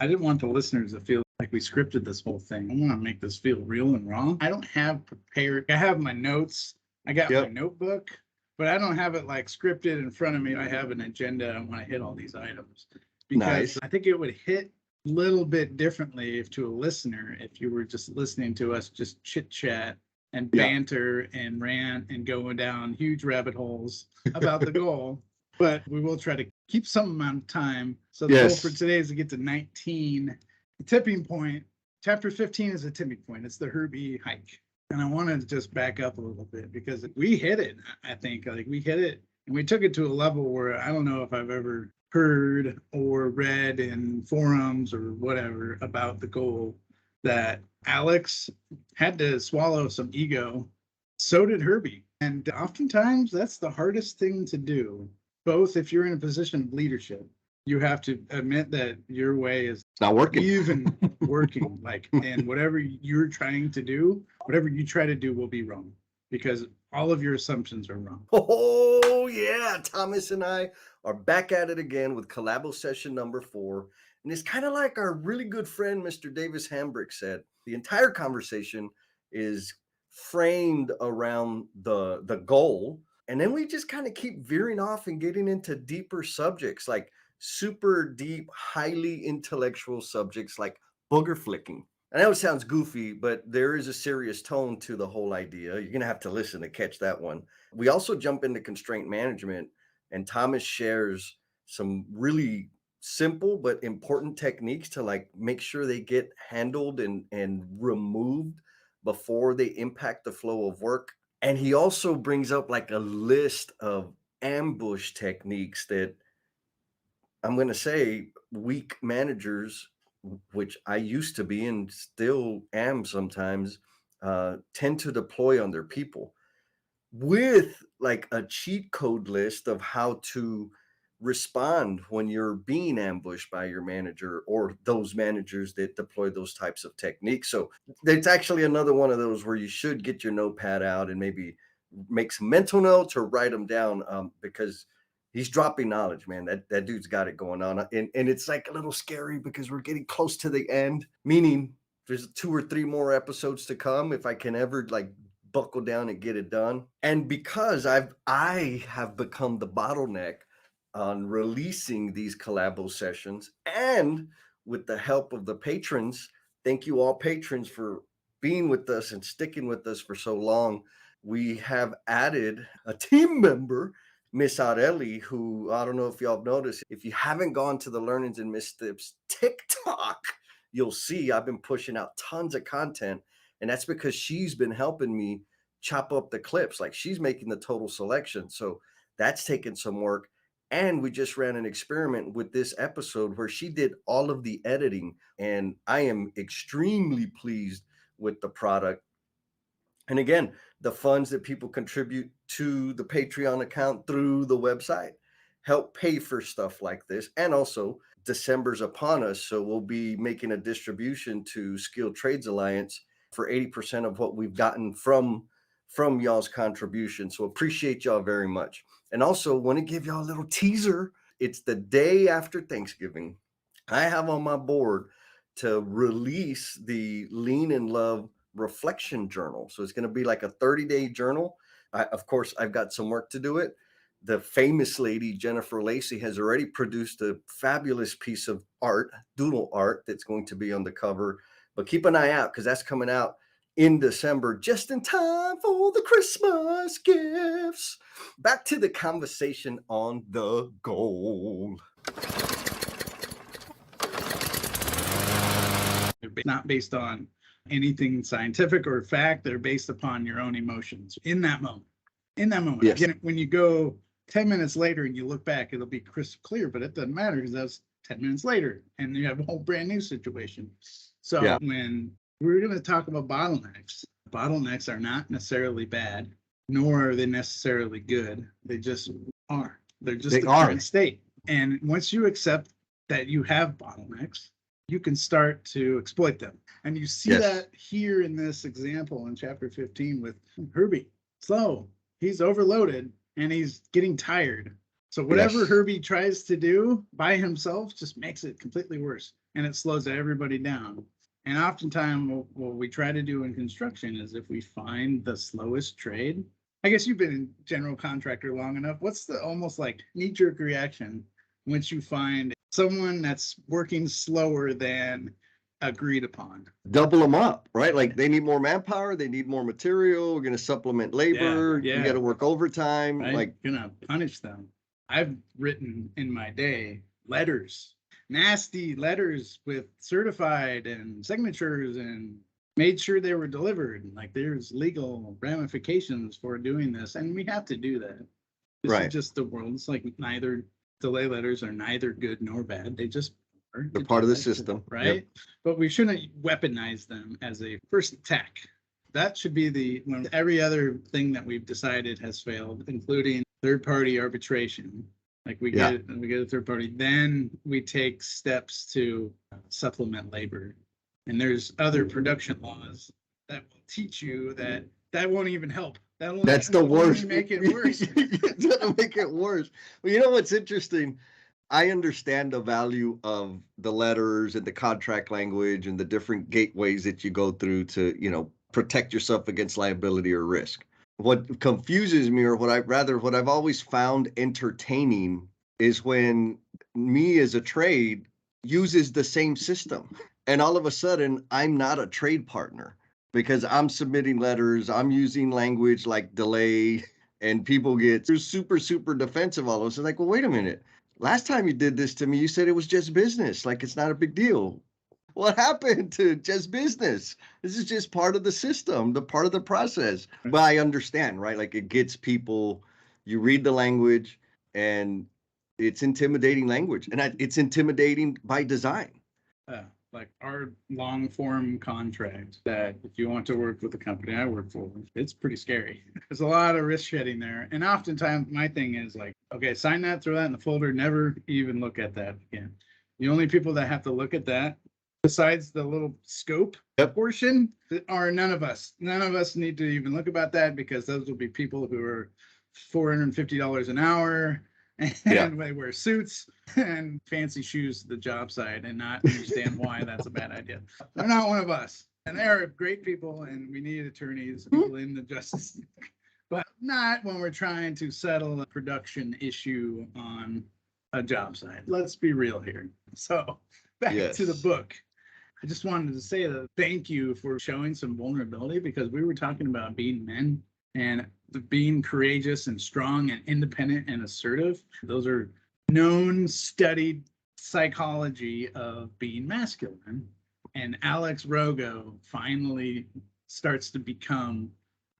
I didn't want the listeners to feel like we scripted this whole thing. I want to make this feel real and raw. I don't have prepared, I have my notes, I got my notebook, but I don't have it like scripted in front of me. I have an agenda. I want to hit all these items because I think it would hit a little bit differently if to a listener, if you were just listening to us just chit chat and banter and rant and going down huge rabbit holes about the goal. But we will try to keep some amount of time. So the goal for today is to get to 19. The tipping point, chapter 15 is a tipping point. It's the Herbie hike. And I wanted to just back up a little bit because we hit it, I think. Like we hit it and we took it to a level where I don't know if I've ever heard or read in forums or whatever about the goal that Alex had to swallow some ego. So did Herbie. And oftentimes that's the hardest thing to do. Both if you're in a position of leadership, you have to admit that your way is not working. Even working. Like, and whatever you're trying to do, whatever you try to do will be wrong because all of your assumptions are wrong. Oh, yeah. Thomas and I are back at it again with Calabosession number 4. And it's kind of like our really good friend, Mr. Davis Hambrick said. The entire conversation is framed around the goal. And then we just kind of keep veering off and getting into deeper subjects, like super deep, highly intellectual subjects like booger flicking. I know it sounds goofy, but there is a serious tone to the whole idea. You're going to have to listen to catch that one. We also jump into constraint management, and Thomas shares some really simple but important techniques to like make sure they get handled and removed before they impact the flow of work. And he also brings up like a list of ambush techniques that I'm going to say weak managers, which I used to be and still am sometimes, tend to deploy on their people, with like a cheat code list of how to respond when you're being ambushed by your manager or those managers that deploy those types of techniques. So it's actually another one of those where you should get your notepad out and maybe make some mental notes or write them down, because he's dropping knowledge, man. That dude's got it going on. And it's like a little scary because we're getting close to the end, meaning there's 2 or 3 more episodes to come if I can ever like buckle down and get it done. And because I have become the bottleneck on releasing these collabo sessions, and with the help of the patrons, thank you all patrons for being with us and sticking with us for so long. We have added a team member, Miss Areli, who I don't know if y'all have noticed. If you haven't gone to the Learnings and Missteps TikTok, you'll see I've been pushing out tons of content. And that's because she's been helping me chop up the clips. Like she's making the total selection. So that's taken some work. And we just ran an experiment with this episode where she did all of the editing. And I am extremely pleased with the product. And again, the funds that people contribute to the Patreon account through the website help pay for stuff like this. And also December's upon us. So we'll be making a distribution to Skilled Trades Alliance for 80% of what we've gotten from y'all's contribution. So appreciate y'all very much. And also want to give y'all a little teaser. It's the day after Thanksgiving. I have on my board to release the Lean in Love reflection journal. So it's going to be like a 30-day journal. Of course, I've got some work to do it. The famous lady, Jennifer Lacey, has already produced a fabulous piece of art, doodle art, that's going to be on the cover. But keep an eye out because that's coming out in December, just in time for the Christmas gifts. Back to the conversation on the goal. Not based on anything scientific or fact. They're based upon your own emotions in that moment. Yes. Again, when you go 10 minutes later and you look back, it'll be crystal clear, but it doesn't matter because that's 10 minutes later and you have a whole brand new situation. So when we're going to talk about bottlenecks are not necessarily bad, nor are they necessarily good. They just are. They're just a current state. And once you accept that you have bottlenecks, you can start to exploit them. And you see that here in this example in chapter 15 with Herbie. So he's overloaded and he's getting tired. So whatever Yes. Herbie tries to do by himself just makes it completely worse, and it slows everybody down. And oftentimes, what we try to do in construction is if we find the slowest trade, I guess you've been in general contractor long enough. What's the almost like knee-jerk reaction once you find someone that's working slower than agreed upon? Double them up, right? Like they need more manpower, they need more material. We're going to supplement labor. Yeah, You got to work overtime. Right? Like, Gonna punish them. I've written in my day letters, nasty letters with certified and signatures, and made sure they were delivered. Like there's legal ramifications for doing this, and we have to do that. This Right. is just the world. It's like neither delay letters are neither good nor bad. They just are. they're part of the system, right? Yep. But we shouldn't weaponize them as a first attack. That should be when every other thing that we've decided has failed, including third-party arbitration. Like we get a third party, then we take steps to supplement labor. And there's other production laws that will teach you that won't even help. That's the worst. Make it worse. It's gonna make it worse. Well, you know what's interesting? I understand the value of the letters and the contract language and the different gateways that you go through to, protect yourself against liability or risk. What confuses me, or what I've always found entertaining, is when me as a trade uses the same system, and all of a sudden I'm not a trade partner because I'm submitting letters, I'm using language like delay, and people get super, super defensive all of us. It's like, well, wait a minute. Last time you did this to me, you said it was just business. Like, it's not a big deal. What happened to just business? This is just part of the system, the part of the process. But I understand, right? Like, it gets people, you read the language, and it's intimidating language. And it's intimidating by design. Like our long form contract that if you want to work with the company I work for, it's pretty scary. There's a lot of risk shedding there. And oftentimes my thing is like, okay, sign that, throw that in the folder, never even look at that again. The only people that have to look at that, besides the little scope portion, are none of us. None of us need to even look about that, because those will be people who are $450 an hour, and they wear suits and fancy shoes to the job site and not understand why that's a bad idea. They're not one of us. And they're great people, and we need attorneys, people in the justice, but not when we're trying to settle a production issue on a job site. Let's be real here. So back to the book. I just wanted to say that thank you for showing some vulnerability, because we were talking about being men and being courageous and strong and independent and assertive. Those are known, studied psychology of being masculine. And Alex Rogo finally starts to become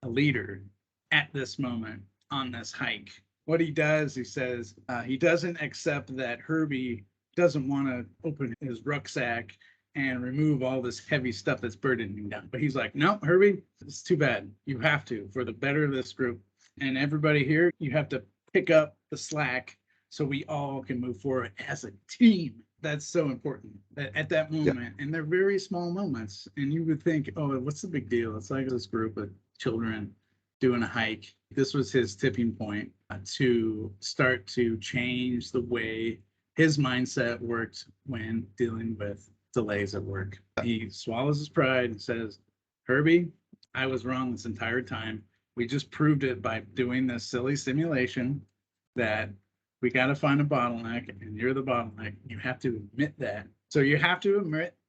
a leader at this moment on this hike. What he does, he says, he doesn't accept that Herbie doesn't want to open his rucksack and remove all this heavy stuff that's burdening him down. But he's like, no, Herbie, it's too bad. You have to, for the better of this group. And everybody here, you have to pick up the slack so we all can move forward as a team. That's so important at that moment. And they're very small moments. And you would think, oh, what's the big deal? It's like this group of children doing a hike. This was his tipping point to start to change the way his mindset worked when dealing with delays at work. He swallows his pride and says, Herbie, I was wrong this entire time. We just proved it by doing this silly simulation that we got to find a bottleneck, and you're the bottleneck. You have to admit that. So you have to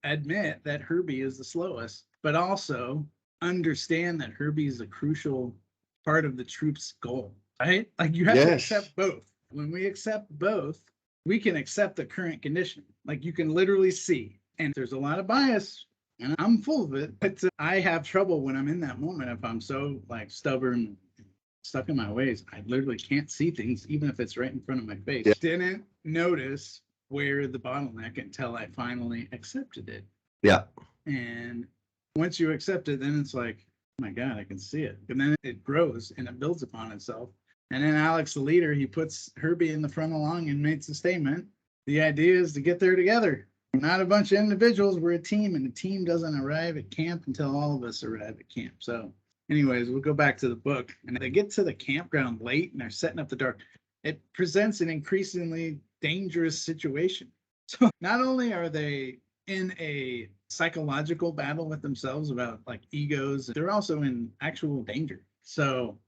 admit that Herbie is the slowest, but also understand that Herbie is a crucial part of the troop's goal, right? Like you have to accept both. When we accept both, we can accept the current condition. Like you can literally see. And there's a lot of bias, and I'm full of it, but I have trouble when I'm in that moment. If I'm so like stubborn, stuck in my ways, I literally can't see things, even if it's right in front of my face. Didn't notice where the bottleneck until I finally accepted it. And once you accept it, then it's like, oh my God, I can see it. And then it grows and it builds upon itself. And then Alex, the leader, he puts Herbie in the front along and makes a statement. The idea is to get there together. We're not a bunch of individuals, we're a team, and the team doesn't arrive at camp until all of us arrive at camp. So anyways, we'll go back to the book, and they get to the campground late and they're setting up the dark. it presents an increasingly dangerous situation. So not only are they in a psychological battle with themselves about like egos, they're also in actual danger. So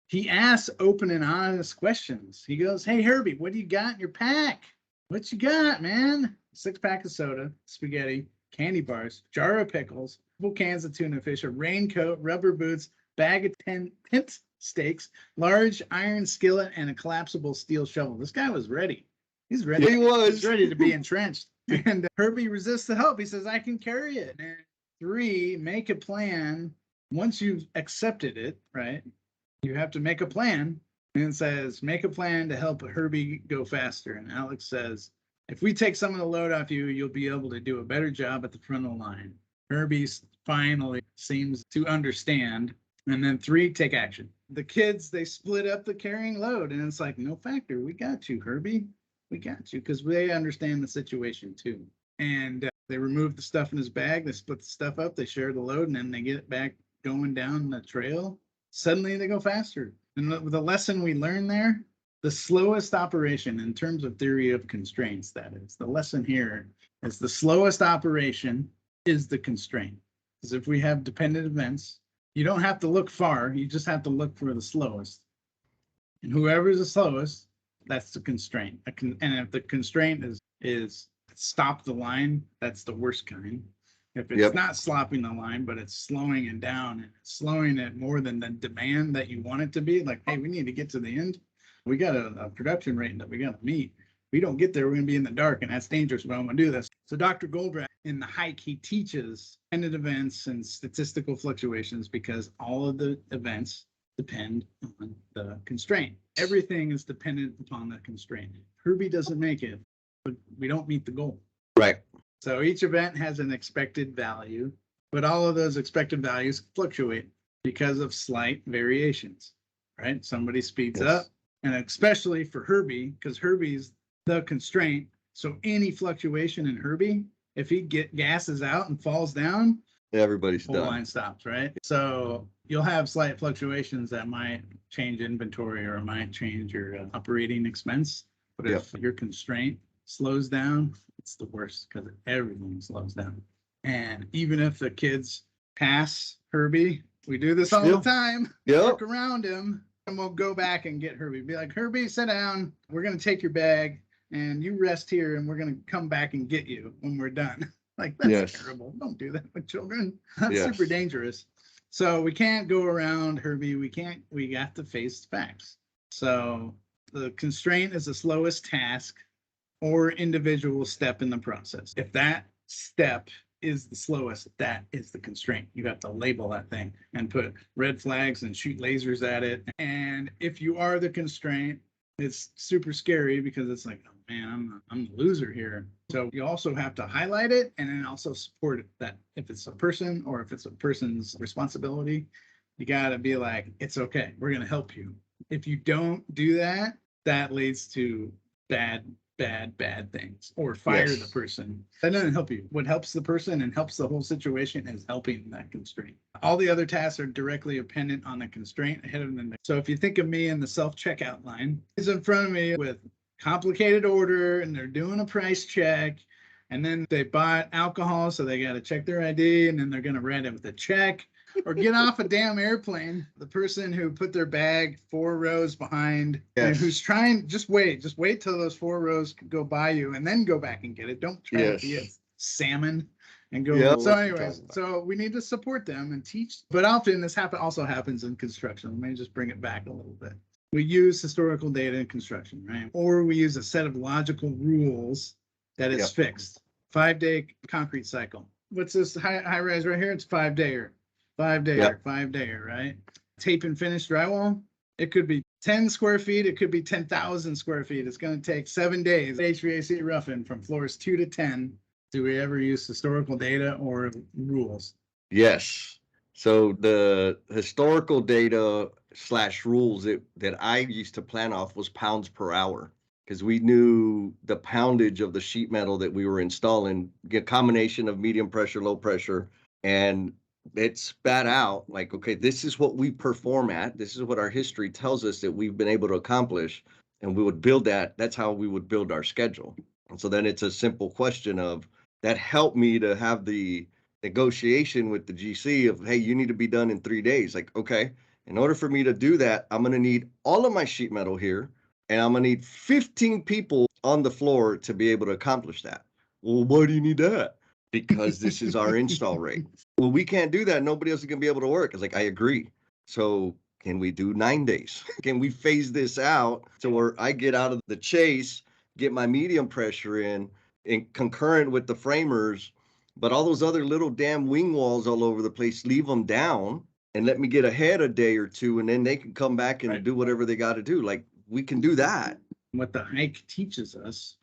he asks open and honest questions. He goes, "Hey, Herbie, what do you got in your pack? What you got, man?" 6-pack of soda, spaghetti, candy bars, jar of pickles, couple cans of tuna fish, a raincoat, rubber boots, bag of tent stakes, large iron skillet, and a collapsible steel shovel. This guy was ready. He's ready. He was. He's ready to be entrenched. And Herbie resists the help. He says, "I can carry it." And 3, make a plan. Once you've accepted it, right? You have to make a plan. And it says, make a plan to help Herbie go faster. And Alex says, "If we take some of the load off you, you'll be able to do a better job at the front of the line." Herbie finally seems to understand. And then 3, take action. The kids, they split up the carrying load. And it's like, no factor. We got you, Herbie. We got you. Because they understand the situation too. And they remove the stuff in his bag. They split the stuff up. They share the load. And then they get it back going down the trail. Suddenly they go faster. And the lesson we learn there, the slowest operation in terms of theory of constraints, that is, the lesson here is the slowest operation is the constraint. Because if we have dependent events, you don't have to look far. You just have to look for the slowest. And whoever's the slowest, that's the constraint. And if the constraint is stop the line, that's the worst kind. If it's not slopping the line, but it's slowing it down and it's slowing it more than the demand that you want it to be, like, hey, we need to get to the end. We got a production rate that we got to meet. If we don't get there, we're going to be in the dark, and that's dangerous. But I'm going to do this. So Dr. Goldratt, in the hike, he teaches dependent events and statistical fluctuations because all of the events depend on the constraint. Everything is dependent upon the constraint. Herbie doesn't make it, but we don't meet the goal. Right. So each event has an expected value, but all of those expected values fluctuate because of slight variations, right? Somebody speeds up, and especially for Herbie, because Herbie's the constraint. So any fluctuation in Herbie, if he gasses out and falls down, everybody's whole done. line stops, right? So you'll have slight fluctuations that might change inventory or might change your operating expense. But if your constraint slows down, it's the worst because everything slows down. And even if the kids pass Herbie, we do this all the time. Look around him and we'll go back and get Herbie. Be like, "Herbie, sit down. We're going to take your bag and you rest here and we're going to come back and get you when we're done." Like, that's terrible. Don't do that with children. That's super dangerous. So we can't go around Herbie. We got to face facts. So the constraint is the slowest task or individual step in the process. If that step is the slowest, that is the constraint. You have to label that thing and put red flags and shoot lasers at it. And if you are the constraint, it's super scary because it's like, oh man, I'm the loser here. So you also have to highlight it and then also support it, that if it's a person or if it's a person's responsibility, you got to be like, it's okay. We're going to help you. If you don't do that, that leads to bad things, or fire the person. That doesn't help you. What helps the person and helps the whole situation is helping that constraint. All the other tasks are directly dependent on the constraint ahead of them. So if you think of me in the self-checkout line, he's in front of me with complicated order and they're doing a price check, and then they bought alcohol, so they got to check their ID, and then they're going to write it with a check or get off a damn airplane. The person who put their bag 4 rows behind and who's trying, just wait till those 4 rows go by you and then go back and get it. Don't try to be a salmon and go. So anyways, so we need to support them and teach. But often this also happens in construction. Let me just bring it back a little bit. We use historical data in construction, right? Or we use a set of logical rules that is fixed. 5-day concrete cycle. What's this high rise right here? It's 5-dayer. 5-dayer, right? Tape and finish drywall. It could be 10 square feet. It could be 10,000 square feet. It's going to take 7 days. HVAC roughing from floors 2 to 10. Do we ever use historical data or rules? Yes. So the historical data / rules that I used to plan off was pounds per hour, because we knew the poundage of the sheet metal that we were installing, a combination of medium pressure, low pressure, and it spat out like, okay, this is what we perform at. This is what our history tells us that we've been able to accomplish. And we would build that. That's how we would build our schedule. And so then it's a simple question of that helped me to have the negotiation with the GC of, hey, you need to be done in 3 days. Like, okay, in order for me to do that, I'm going to need all of my sheet metal here, and I'm going to need 15 people on the floor to be able to accomplish that. Well, why do you need that? Because this is our install rate. Well, we can't do that. Nobody else is going to be able to work. It's like, I agree. So can we do 9 days? Can we phase this out to where I get out of the chase, get my medium pressure in concurrent with the framers, but all those other little damn wing walls all over the place, leave them down and let me get ahead a day or two, and then they can come back and do whatever they got to do. Like, we can do that. What the hike teaches us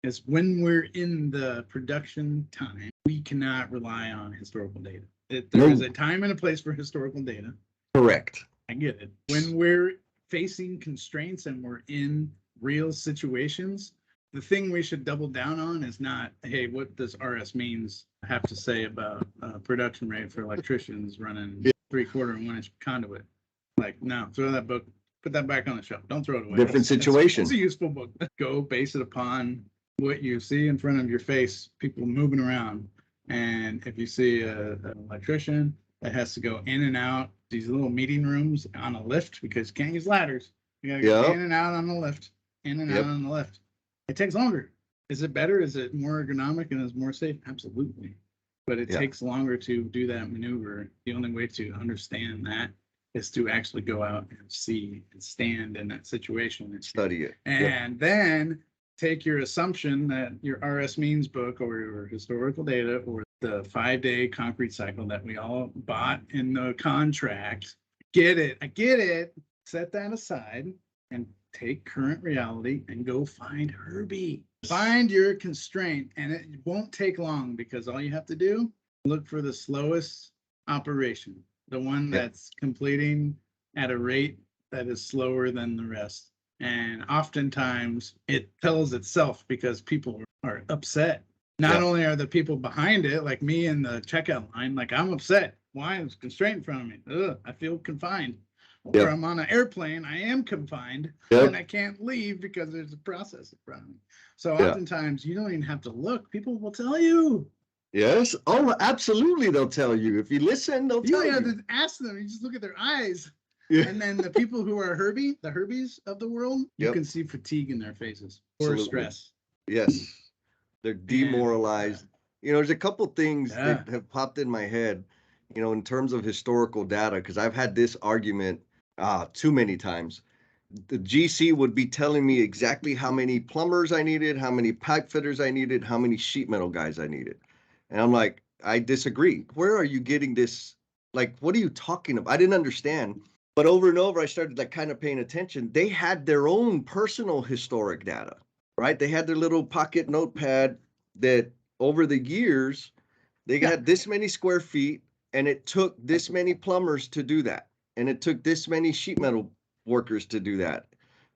is when we're in the production time, we cannot rely on historical data. There is a time and a place for historical data. Correct. I get it. When we're facing constraints and we're in real situations, the thing we should double down on is not, hey, what does RS means have to say about production rate for electricians running 3/4 and 1 inch conduit? Like, no, throw that book, put that back on the shelf. Don't throw it away. Different situation. It's a useful book. Go base it upon what you see in front of your face, people moving around. And if you see an electrician that has to go in and out these little meeting rooms on a lift, because you can't use ladders, you gotta go in and out on the lift, in and out on the lift. It takes longer. Is it better? Is it more ergonomic and is more safe? Absolutely. But it takes longer to do that maneuver. The only way to understand that is to actually go out and see and stand in that situation and study it. And then take your assumption that your RS means book or your historical data or the 5-day concrete cycle that we all bought in the contract. I get it. Set that aside and take current reality and go find Herbie. Find your constraint, and it won't take long because all you have to do, look for the slowest operation, the one that's completing at a rate that is slower than the rest. And oftentimes it tells itself because people are upset. Not only are the people behind it, like me in the checkout line, like I'm upset. Why is constraint in front of me? Ugh, I feel confined. Or I'm on an airplane, I am confined, and I can't leave because there's a process in front of me. So oftentimes you don't even have to look. People will tell you. Yes. Oh, absolutely. They'll tell you. If you listen, they'll tell you. You have to ask them. You just look at their eyes. Yeah. And then the people who are the Herbies of the world, you can see fatigue in their faces or stress. Yes. They're demoralized. You know, there's a couple things that have popped in my head, you know, in terms of historical data, because I've had this argument too many times. The GC would be telling me exactly how many plumbers I needed, how many pipe fitters I needed, how many sheet metal guys I needed. And I'm like, I disagree. Where are you getting this? Like, what are you talking about? I didn't understand. But over and over, I started like kind of paying attention. They had their own personal historic data, right? They had their little pocket notepad that over the years, they got this many square feet, and it took this many plumbers to do that. And it took this many sheet metal workers to do that.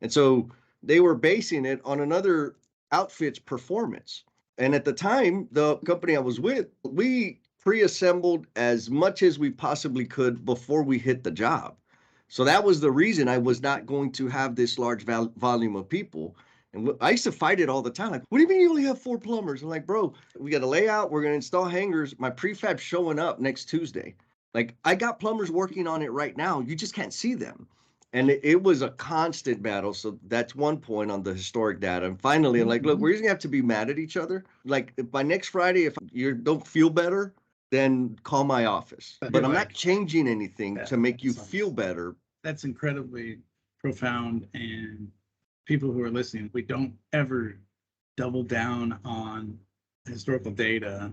And so they were basing it on another outfit's performance. And at the time, the company I was with, we pre-assembled as much as we possibly could before we hit the job. So that was the reason I was not going to have this large volume of people. And I used to fight it all the time. Like, what do you mean you only have 4 plumbers? I'm like, bro, we got a layout. We're going to install hangers. My prefab's showing up next Tuesday. Like, I got plumbers working on it right now. You just can't see them. And it was a constant battle. So that's one point on the historic data. And finally, I'm like, look, we're just going to have to be mad at each other. Like, by next Friday, if you don't feel better, then call my office. But I'm not changing anything to make you feel better. That's incredibly profound. And people who are listening, we don't ever double down on historical data,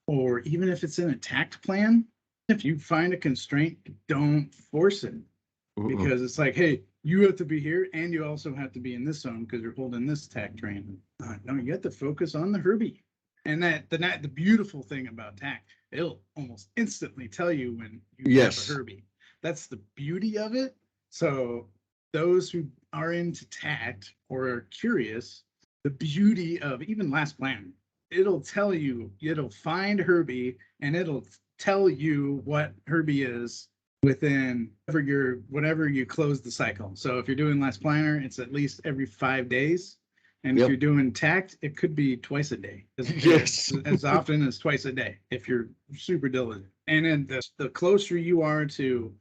or even if it's in a tact plan, if you find a constraint, don't force it. Because it's like, hey, you have to be here and you also have to be in this zone because you're holding this tact train. No, you have to focus on the Herbie. And the beautiful thing about tact, it'll almost instantly tell you when you have a Herbie. That's the beauty of it. So those who are into tact or are curious, the beauty of even Last Plan, it'll tell you, it'll find Herbie and it'll tell you what Herbie is within whatever you close the cycle. So if you're doing last planner, it's at least every 5 days. And if you're doing tact, it could be twice a day. As often as twice a day if you're super diligent. And then the closer you are to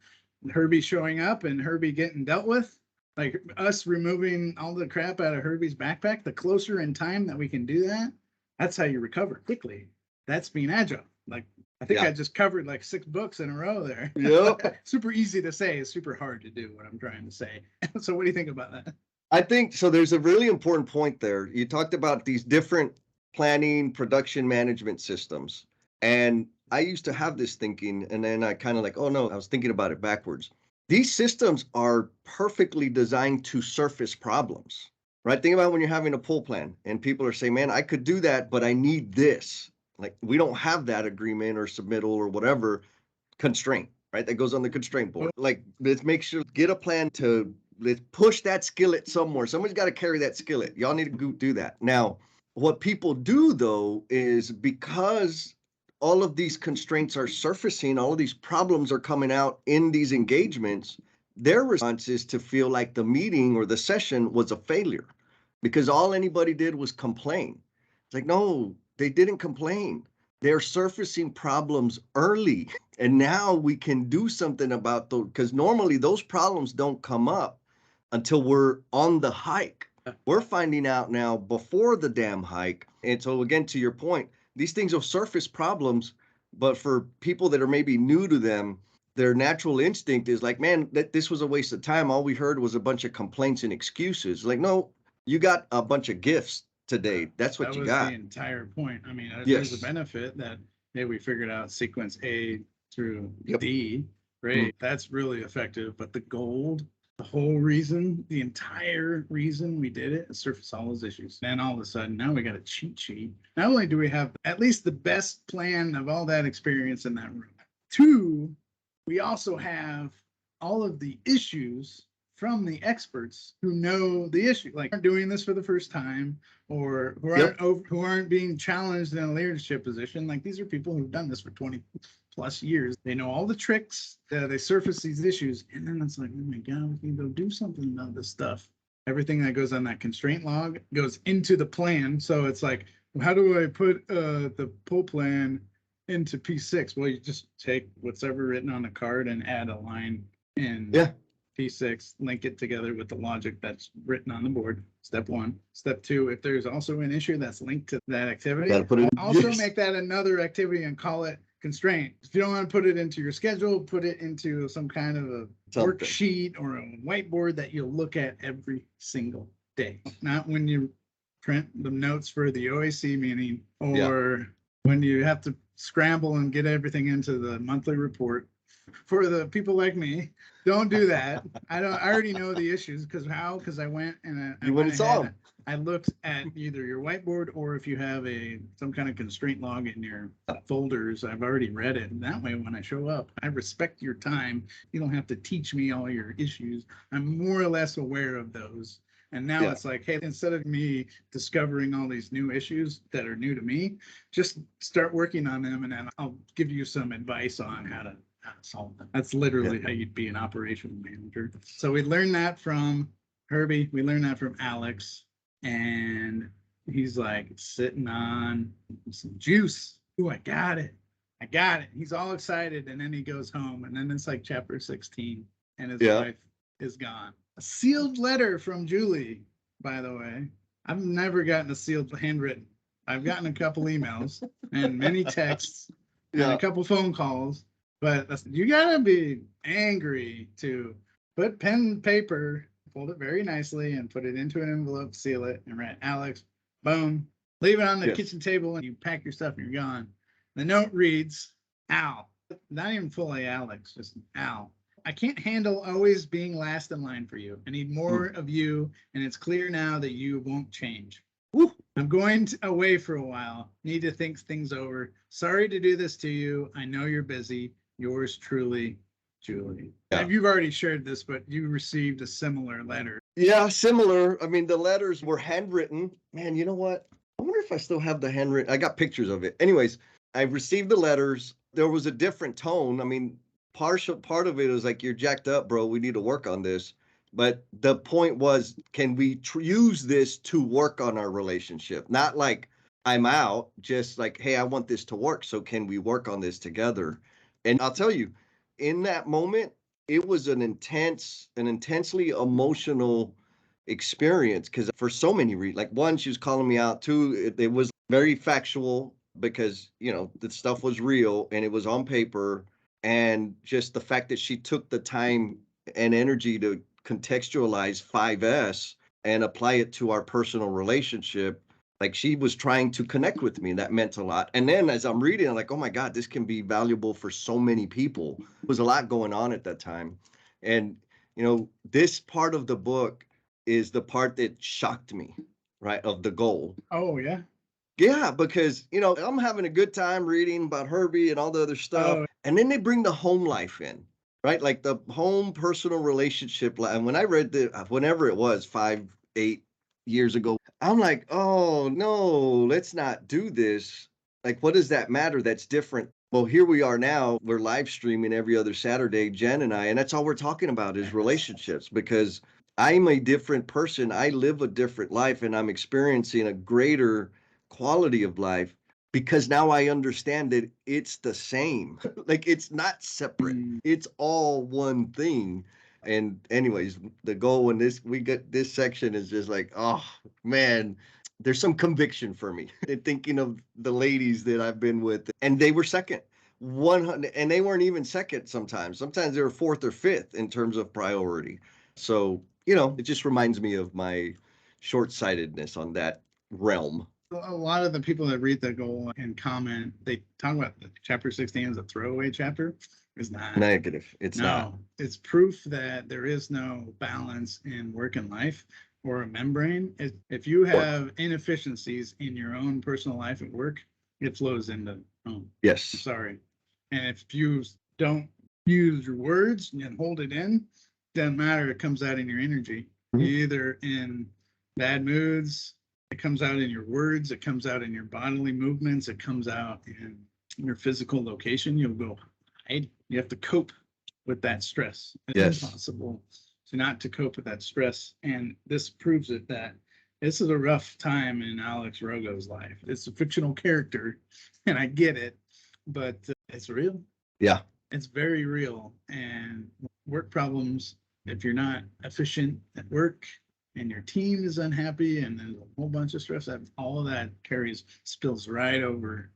Herbie showing up and Herbie getting dealt with, like us removing all the crap out of Herbie's backpack, the closer in time that we can do that, that's how you recover quickly. That's being agile. Like, I think I just covered like 6 books in a row there. Yep. Super easy to say. It's super hard to do what I'm trying to say. So what do you think about that? I think so. There's a really important point there. You talked about these different planning, production management systems. And I used to have this thinking, and then I kind of like, oh no, I was thinking about it backwards. These systems are perfectly designed to surface problems, right? Think about when you're having a pull plan and people are saying, man, I could do that, but I need this. Like, we don't have that agreement or submittal or whatever constraint, right? That goes on the constraint board. Like, let's make sure, get a plan to, let's push that skillet somewhere. Somebody's got to carry that skillet. Y'all need to go do that. Now, what people do though, is because all of these constraints are surfacing, all of these problems are coming out in these engagements, their response is to feel like the meeting or the session was a failure because all anybody did was complain. It's like, no, they didn't complain. They're surfacing problems early. And now we can do something about those, because normally those problems don't come up until we're on the hike. We're finding out now before the damn hike. And so again, to your point, these things will surface problems, but for people that are maybe new to them, their natural instinct is like, man, this was a waste of time. All we heard was a bunch of complaints and excuses. Like, no, you got a bunch of gifts today. That's what you got. That was the entire point. I mean, there's a benefit that we figured out sequence A through D, right? That's really effective. But the gold, the whole reason, the entire reason we did it is surface all those issues. Then all of a sudden, now we got a cheat sheet. Not only do we have at least the best plan of all that experience in that room, 2, we also have all of the issues from the experts who know the issue, like aren't doing this for the first time, or who aren't being challenged in a leadership position. Like, these are people who've done this for 20 plus years. They know all the tricks. They surface these issues, and then it's like, oh my god, we need to go do something about this stuff. Everything that goes on that constraint log goes into the plan. So it's like, how do I put the pull plan into P6? Well, you just take what's ever written on the card and add a line in P6, link it together with the logic that's written on the board. Step 1. Step 2, if there's also an issue that's linked to that activity, make that another activity and call it constraint. If you don't want to put it into your schedule, put it into some kind of a worksheet or a whiteboard that you'll look at every single day. Not when you print the notes for the OAC meeting, or when you have to scramble and get everything into the monthly report. For the people like me, don't do that. I already know the issues because I went and I looked at either your whiteboard, or if you have some kind of constraint log in your folders, I've already read it. And that way, when I show up, I respect your time. You don't have to teach me all your issues. I'm more or less aware of those. And now it's like, hey, instead of me discovering all these new issues that are new to me, just start working on them, and then I'll give you some advice on how to solve them. That's literally how you'd be an operational manager. So we learned that from Herbie. We learned that from Alex. And he's like sitting on some juice. Ooh, I got it. He's all excited. And then he goes home. And then it's like chapter 16. And his wife is gone. A sealed letter from Julie, by the way. I've never gotten a sealed handwritten. I've gotten a couple emails and many texts and a couple phone calls. But you gotta be angry to put pen and paper, fold it very nicely, and put it into an envelope, seal it, and write Alex, boom, leave it on the kitchen table, and you pack your stuff and you're gone. The note reads, Al, not even fully Alex, just Al. I can't handle always being last in line for you. I need more of you, and it's clear now that you won't change. Woo. I'm going away for a while. Need to think things over. Sorry to do this to you. I know you're busy. Yours truly, Julie. You've already shared this, but you received a similar letter. Yeah, similar. I mean, the letters were handwritten. Man, you know what? I wonder if I still have the handwritten. I got pictures of it. Anyways, I received the letters. There was a different tone. I mean, part of it was like, you're jacked up, bro. We need to work on this. But the point was, can we use this to work on our relationship? Not like I'm out, just like, hey, I want this to work. So can we work on this together? And I'll tell you, in that moment, it was an intensely emotional experience, because for so many reasons. Like, one, she was calling me out. Two, it was very factual, because, you know, the stuff was real and it was on paper. And just the fact that she took the time and energy to contextualize 5S and apply it to our personal relationship, like, she was trying to connect with me. That meant a lot. And then as I'm reading, I'm like, oh my God, this can be valuable for so many people. There was a lot going on at that time. And, you know, this part of the book is the part that shocked me, right, of the goal. Oh, yeah. Yeah, because, you know, I'm having a good time reading about Herbie and all the other stuff. Oh. And then they bring the home life in, right? Like the home personal relationship. And when I read whenever it was 5-8 years ago, I'm like, oh no, let's not do this. Like, what does that matter? That's different. Well, here we are now. We're live streaming every other Saturday, Jen and I, and that's all we're talking about is relationships, because I'm a different person. I live a different life, and I'm experiencing a greater quality of life because now I understand that it's the same. Like, it's not separate. It's all one thing. And anyways, the goal in this, we get this section is just like, oh man, there's some conviction for me. And thinking of the ladies that I've been with, and they were second. 100, and they weren't even second sometimes. Sometimes they were fourth or fifth in terms of priority. So, you know, it just reminds me of my short-sightedness on that realm. A lot of the people that read the goal and comment, they talk about the chapter 16 as a throwaway chapter. It's not. Negative. It's not. It's proof that there is no balance in work and life or a membrane. If you have inefficiencies in your own personal life at work, it flows into home. Yes. Sorry. And if you don't use your words and hold it in, doesn't matter. It comes out in your energy. Either in bad moods, it comes out in your words, it comes out in your bodily movements, it comes out in your physical location. You'll go hide. You have to cope with that stress. It's impossible not to cope with that stress. And this proves it, that this is a rough time in Alex Rogo's life. It's a fictional character, and I get it, but it's real. Yeah. It's very real. And work problems, if you're not efficient at work and your team is unhappy and there's a whole bunch of stress, all of that spills right over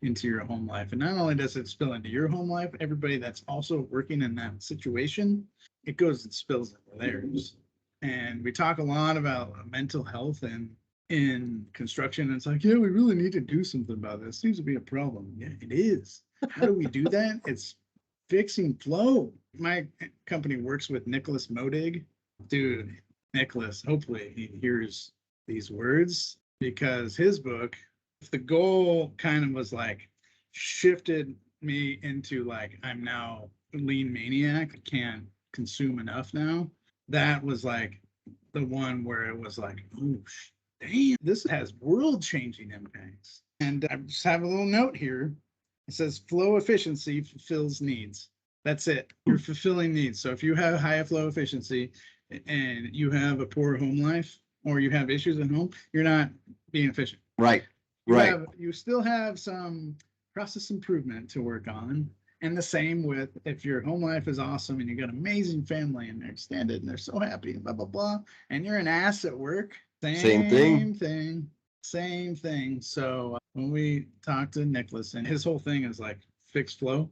into your home life. And not only does it spill into your home life, everybody that's also working in that situation, it goes and spills into theirs. And we talk a lot about mental health and in construction. It's like, yeah, we really need to do something about this. Seems to be a problem. Yeah, it is. How do we do that? It's fixing flow. My company works with Nicholas Modig. Dude, Nicholas, hopefully he hears these words, because his book, the goal kind of was like shifted me into like, I'm now a lean maniac. I can't consume enough now. That was like the one where it was like, oh, damn, this has world-changing impacts. And I just have a little note here. It says flow efficiency fulfills needs. That's it. You're fulfilling needs. So if you have high flow efficiency and you have a poor home life, or you have issues at home, you're not being efficient. Right. You still have some process improvement to work on. And the same with if your home life is awesome and you got an amazing family and they're extended and they're so happy and blah, blah, blah, and you're an ass at work, same thing. So when we talked to Nicholas, and his whole thing is like fix flow,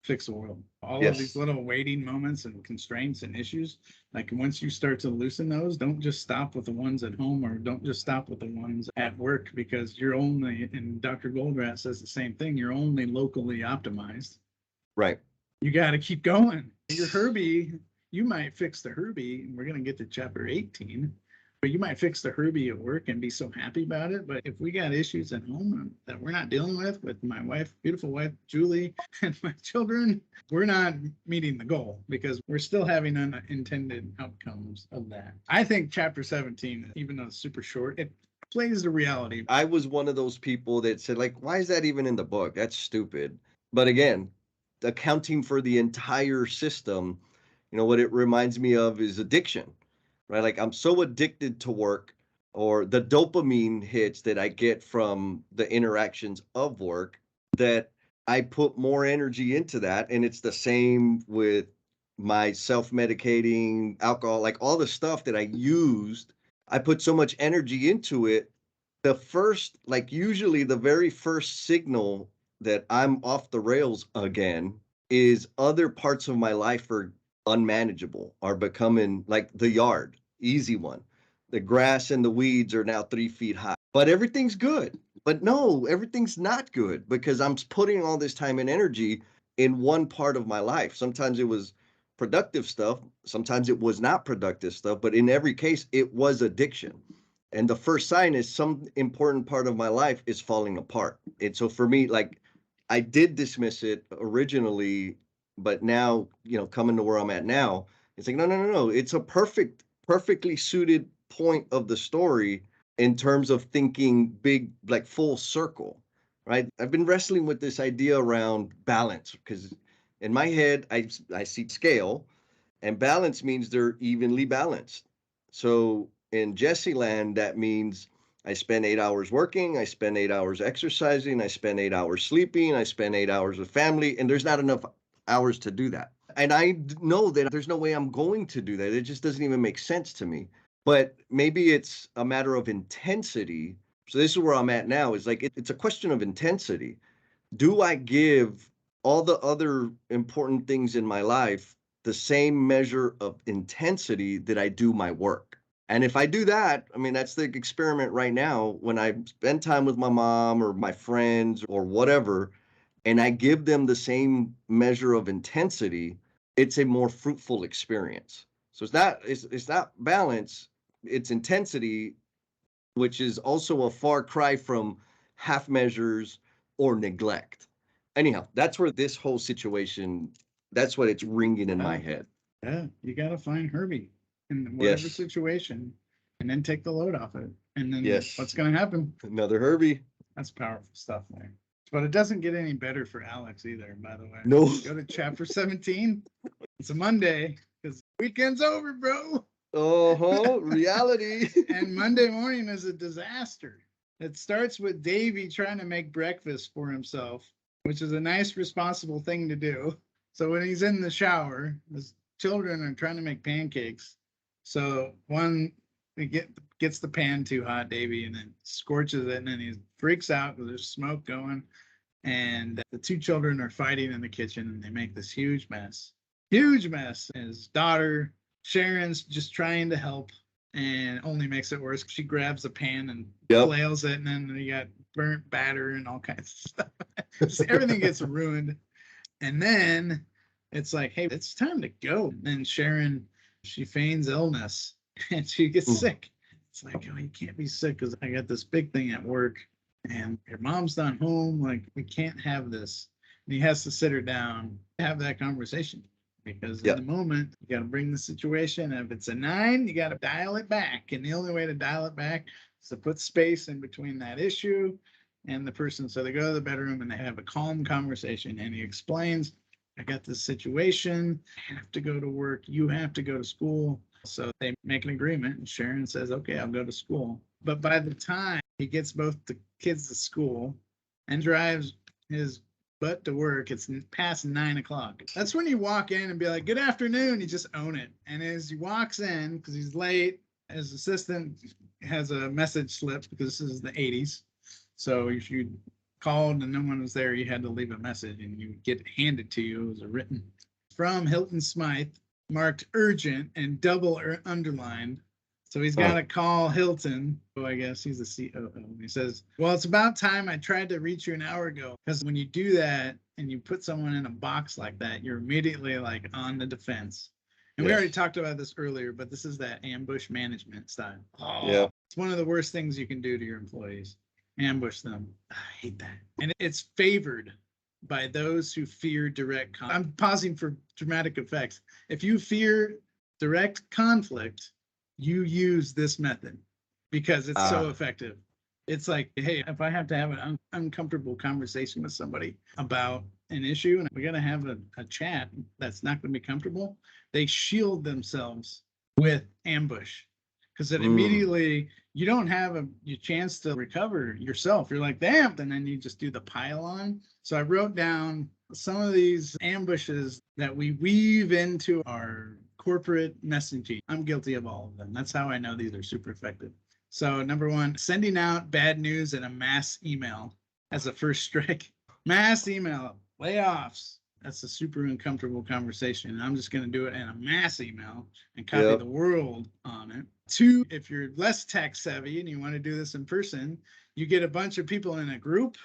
fix the world. All of these little waiting moments and constraints and issues, like once you start to loosen those, don't just stop with the ones at home, or don't just stop with the ones at work, because you're only, and Dr. Goldratt says the same thing, you're only locally optimized. Right. You got to keep going. Your Herbie, you might fix the Herbie, and we're going to get to chapter 18, but you might fix the Herbie at work and be so happy about it. But if we got issues at home that we're not dealing with my wife, beautiful wife, Julie, and my children, we're not meeting the goal, because we're still having unintended outcomes of that. I think chapter 17, even though it's super short, it plays the reality. I was one of those people that said, like, why is that even in the book? That's stupid. But again, accounting for the entire system, you know, what it reminds me of is addiction, right? Like I'm so addicted to work or the dopamine hits that I get from the interactions of work that I put more energy into that. And it's the same with my self-medicating, alcohol, like all the stuff that I used. I put so much energy into it. The first, like usually the very first signal that I'm off the rails again is other parts of my life are unmanageable, are becoming like the yard, easy one. The grass and the weeds are now 3 feet high, but everything's good. But no, everything's not good because I'm putting all this time and energy in one part of my life. Sometimes it was productive stuff, sometimes it was not productive stuff, but in every case, it was addiction. And the first sign is some important part of my life is falling apart. And so for me, like I did dismiss it originally, but now, you know, coming to where I'm at now, it's like, no. It's a perfectly suited point of the story in terms of thinking big, like full circle, right? I've been wrestling with this idea around balance because in my head, I see scale and balance means they're evenly balanced. So in Jesse land, that means I spend 8 hours working, I spend 8 hours exercising, I spend 8 hours sleeping, I spend 8 hours with family, and there's not enough hours to do that. And I know that there's no way I'm going to do that. It just doesn't even make sense to me. But maybe it's a matter of intensity. So this is where I'm at now is like, it's a question of intensity. Do I give all the other important things in my life the same measure of intensity that I do my work? And if I do that, I mean, that's the experiment right now. When I spend time with my mom or my friends or whatever, and I give them the same measure of intensity, it's a more fruitful experience. So it's not balance, it's intensity, which is also a far cry from half measures or neglect. Anyhow, that's where this whole situation, that's what it's ringing in my head. Yeah, you gotta find Herbie in whatever Yes. situation and then take the load off it. And then Yes. what's gonna happen? Another Herbie. That's powerful stuff there. But it doesn't get any better for Alex either, by the way. No. Go to chapter 17. It's a Monday because weekend's over, bro. Reality. And Monday morning is a disaster. It starts with Davey trying to make breakfast for himself, which is a nice, responsible thing to do. So when he's in the shower, his children are trying to make pancakes. So one gets the pan too hot, Davey, and then scorches it, and then he freaks out because there's smoke going. And the two children are fighting in the kitchen, and they make this huge mess. Huge mess. His daughter, Sharon's just trying to help and only makes it worse. She grabs a pan and flails it, and then you got burnt batter and all kinds of stuff. Everything gets ruined. And then it's like, hey, it's time to go. And then Sharon, she feigns illness and she gets sick. It's like, oh, you can't be sick because I got this big thing at work and your mom's not home. Like, we can't have this. And he has to sit her down, have that conversation. Because in the moment, you got to bring the situation. If it's a 9, you got to dial it back. And the only way to dial it back is to put space in between that issue and the person. So they go to the bedroom and they have a calm conversation. And he explains, I got this situation. I have to go to work. You have to go to school. So they make an agreement. And Sharon says, okay, I'll go to school. But by the time he gets both the kids to school and drives his butt to work, it's past 9 o'clock. That's when you walk in and be like, good afternoon. You just own it. And as he walks in, because he's late, his assistant has a message slip because this is the 80s. So if you called and no one was there, you had to leave a message and you get handed to you as a written from Hilton Smythe, marked urgent and double underlined. So he's got to call Hilton, who I guess he's the COO. He says, well, it's about time I tried to reach you an hour ago. Because when you do that and you put someone in a box like that, you're immediately like on the defense. And we already talked about this earlier, but this is that ambush management style. It's one of the worst things you can do to your employees. Ambush them. I hate that. And it's favored by those who fear direct conflict. I'm pausing for dramatic effects. If you fear direct conflict, you use this method because it's so effective. It's like, hey, if I have to have an uncomfortable conversation with somebody about an issue and we're going to have a chat that's not going to be comfortable, they shield themselves with ambush. Because it immediately, you don't have a chance to recover yourself. You're like, damn, and then you just do the pile on. So I wrote down some of these ambushes that we weave into our corporate messaging. I'm guilty of all of them. That's how I know these are super effective. So number one, sending out bad news in a mass email as a first strike. Mass email, layoffs. That's a super uncomfortable conversation. And I'm just going to do it in a mass email and copy the world on it. Two, if you're less tech savvy and you want to do this in person, you get a bunch of people in a group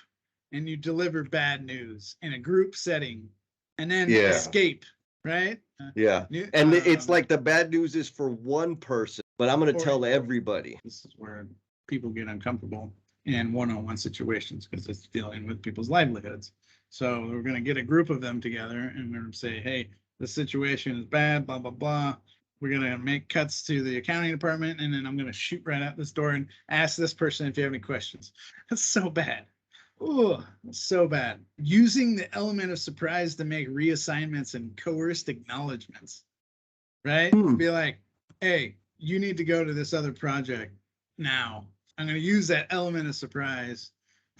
and you deliver bad news in a group setting and then escape, right? Yeah. And it's like the bad news is for one person, but I'm going to tell everybody. This is where people get uncomfortable in one-on-one situations because it's dealing with people's livelihoods. So we're going to get a group of them together and we're going to say, hey, the situation is bad, blah, blah, blah. We're going to make cuts to the accounting department, and then I'm going to shoot right out this door and ask this person if you have any questions. That's so bad. Oh, so bad. Using the element of surprise to make reassignments and coerced acknowledgments, right? Be like, hey, you need to go to this other project now. I'm going to use that element of surprise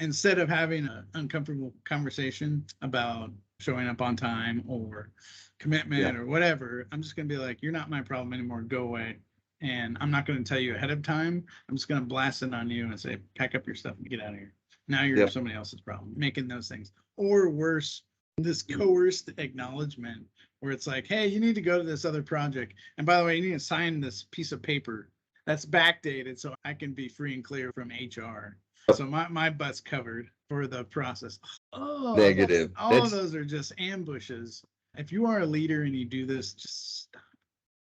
instead of having an uncomfortable conversation about showing up on time or commitment or whatever. I'm just going to be like, you're not my problem anymore. Go away. And I'm not going to tell you ahead of time. I'm just going to blast it on you and say, pack up your stuff and get out of here. Now you're somebody else's problem, making those things. Or worse, this coerced acknowledgement where it's like, hey, you need to go to this other project. And by the way, you need to sign this piece of paper that's backdated so I can be free and clear from HR. So my butt's covered for the process. Oh, negative. All of those are just ambushes. If you are a leader and you do this, just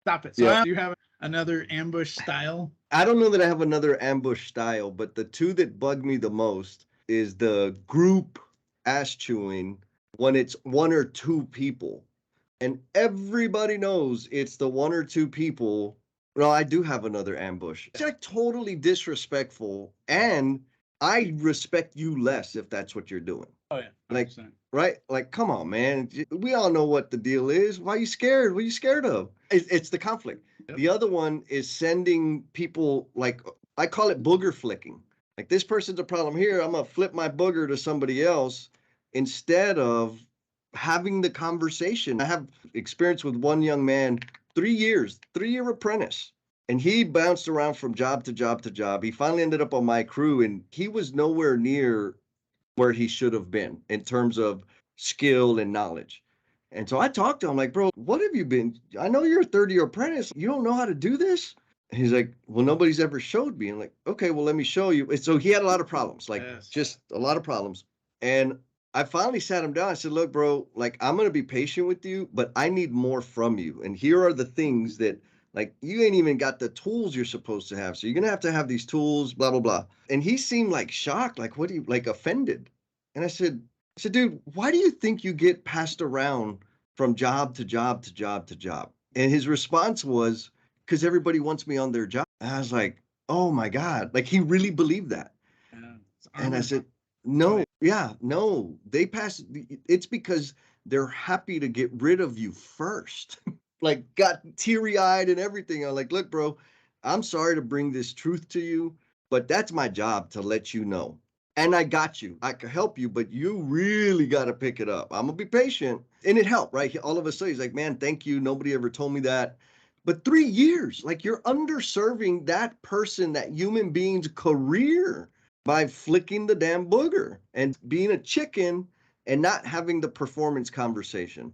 stop it. So do you have another ambush style? I don't know that I have another ambush style, but the two that bug me the most is the group ass chewing when it's one or two people. And everybody knows it's the one or two people. Well, I do have another ambush. It's like totally disrespectful, and I respect you less if that's what you're doing. Oh, yeah. 100%. Like, right? Like, come on, man. We all know what the deal is. Why are you scared? What are you scared of? It's the conflict. Yep. The other one is sending people, like, I call it booger flicking. Like, this person's a problem here. I'm going to flip my booger to somebody else instead of having the conversation. I have experience with one young man, 3 years, 3-year apprentice. And he bounced around from job to job to job. He finally ended up on my crew, and he was nowhere near where he should have been in terms of skill and knowledge. And so I talked to him like, bro, what have you been? I know you're a 30-year apprentice. You don't know how to do this? And he's like, well, nobody's ever showed me. I'm like, okay, well, let me show you. And so he had a lot of problems, like just a lot of problems. And I finally sat him down. I said, look, bro, like, I'm going to be patient with you, but I need more from you. And here are the things that, like, you ain't even got the tools you're supposed to have. So you're going to have these tools, blah, blah, blah. And he seemed like shocked, like, what do you, like, offended? And I said, dude, why do you think you get passed around from job to job to job to job? And his response was, because everybody wants me on their job. And I was like, oh my God, like, he really believed that. And I said, no, they pass. It's because they're happy to get rid of you first. Like, got teary-eyed and everything. I'm like, look, bro, I'm sorry to bring this truth to you, but that's my job to let you know. And I got you. I can help you, but you really got to pick it up. I'm going to be patient. And it helped, right? All of a sudden, he's like, man, thank you. Nobody ever told me that. But 3 years, like, you're underserving that person, that human being's career by flicking the damn booger and being a chicken and not having the performance conversation.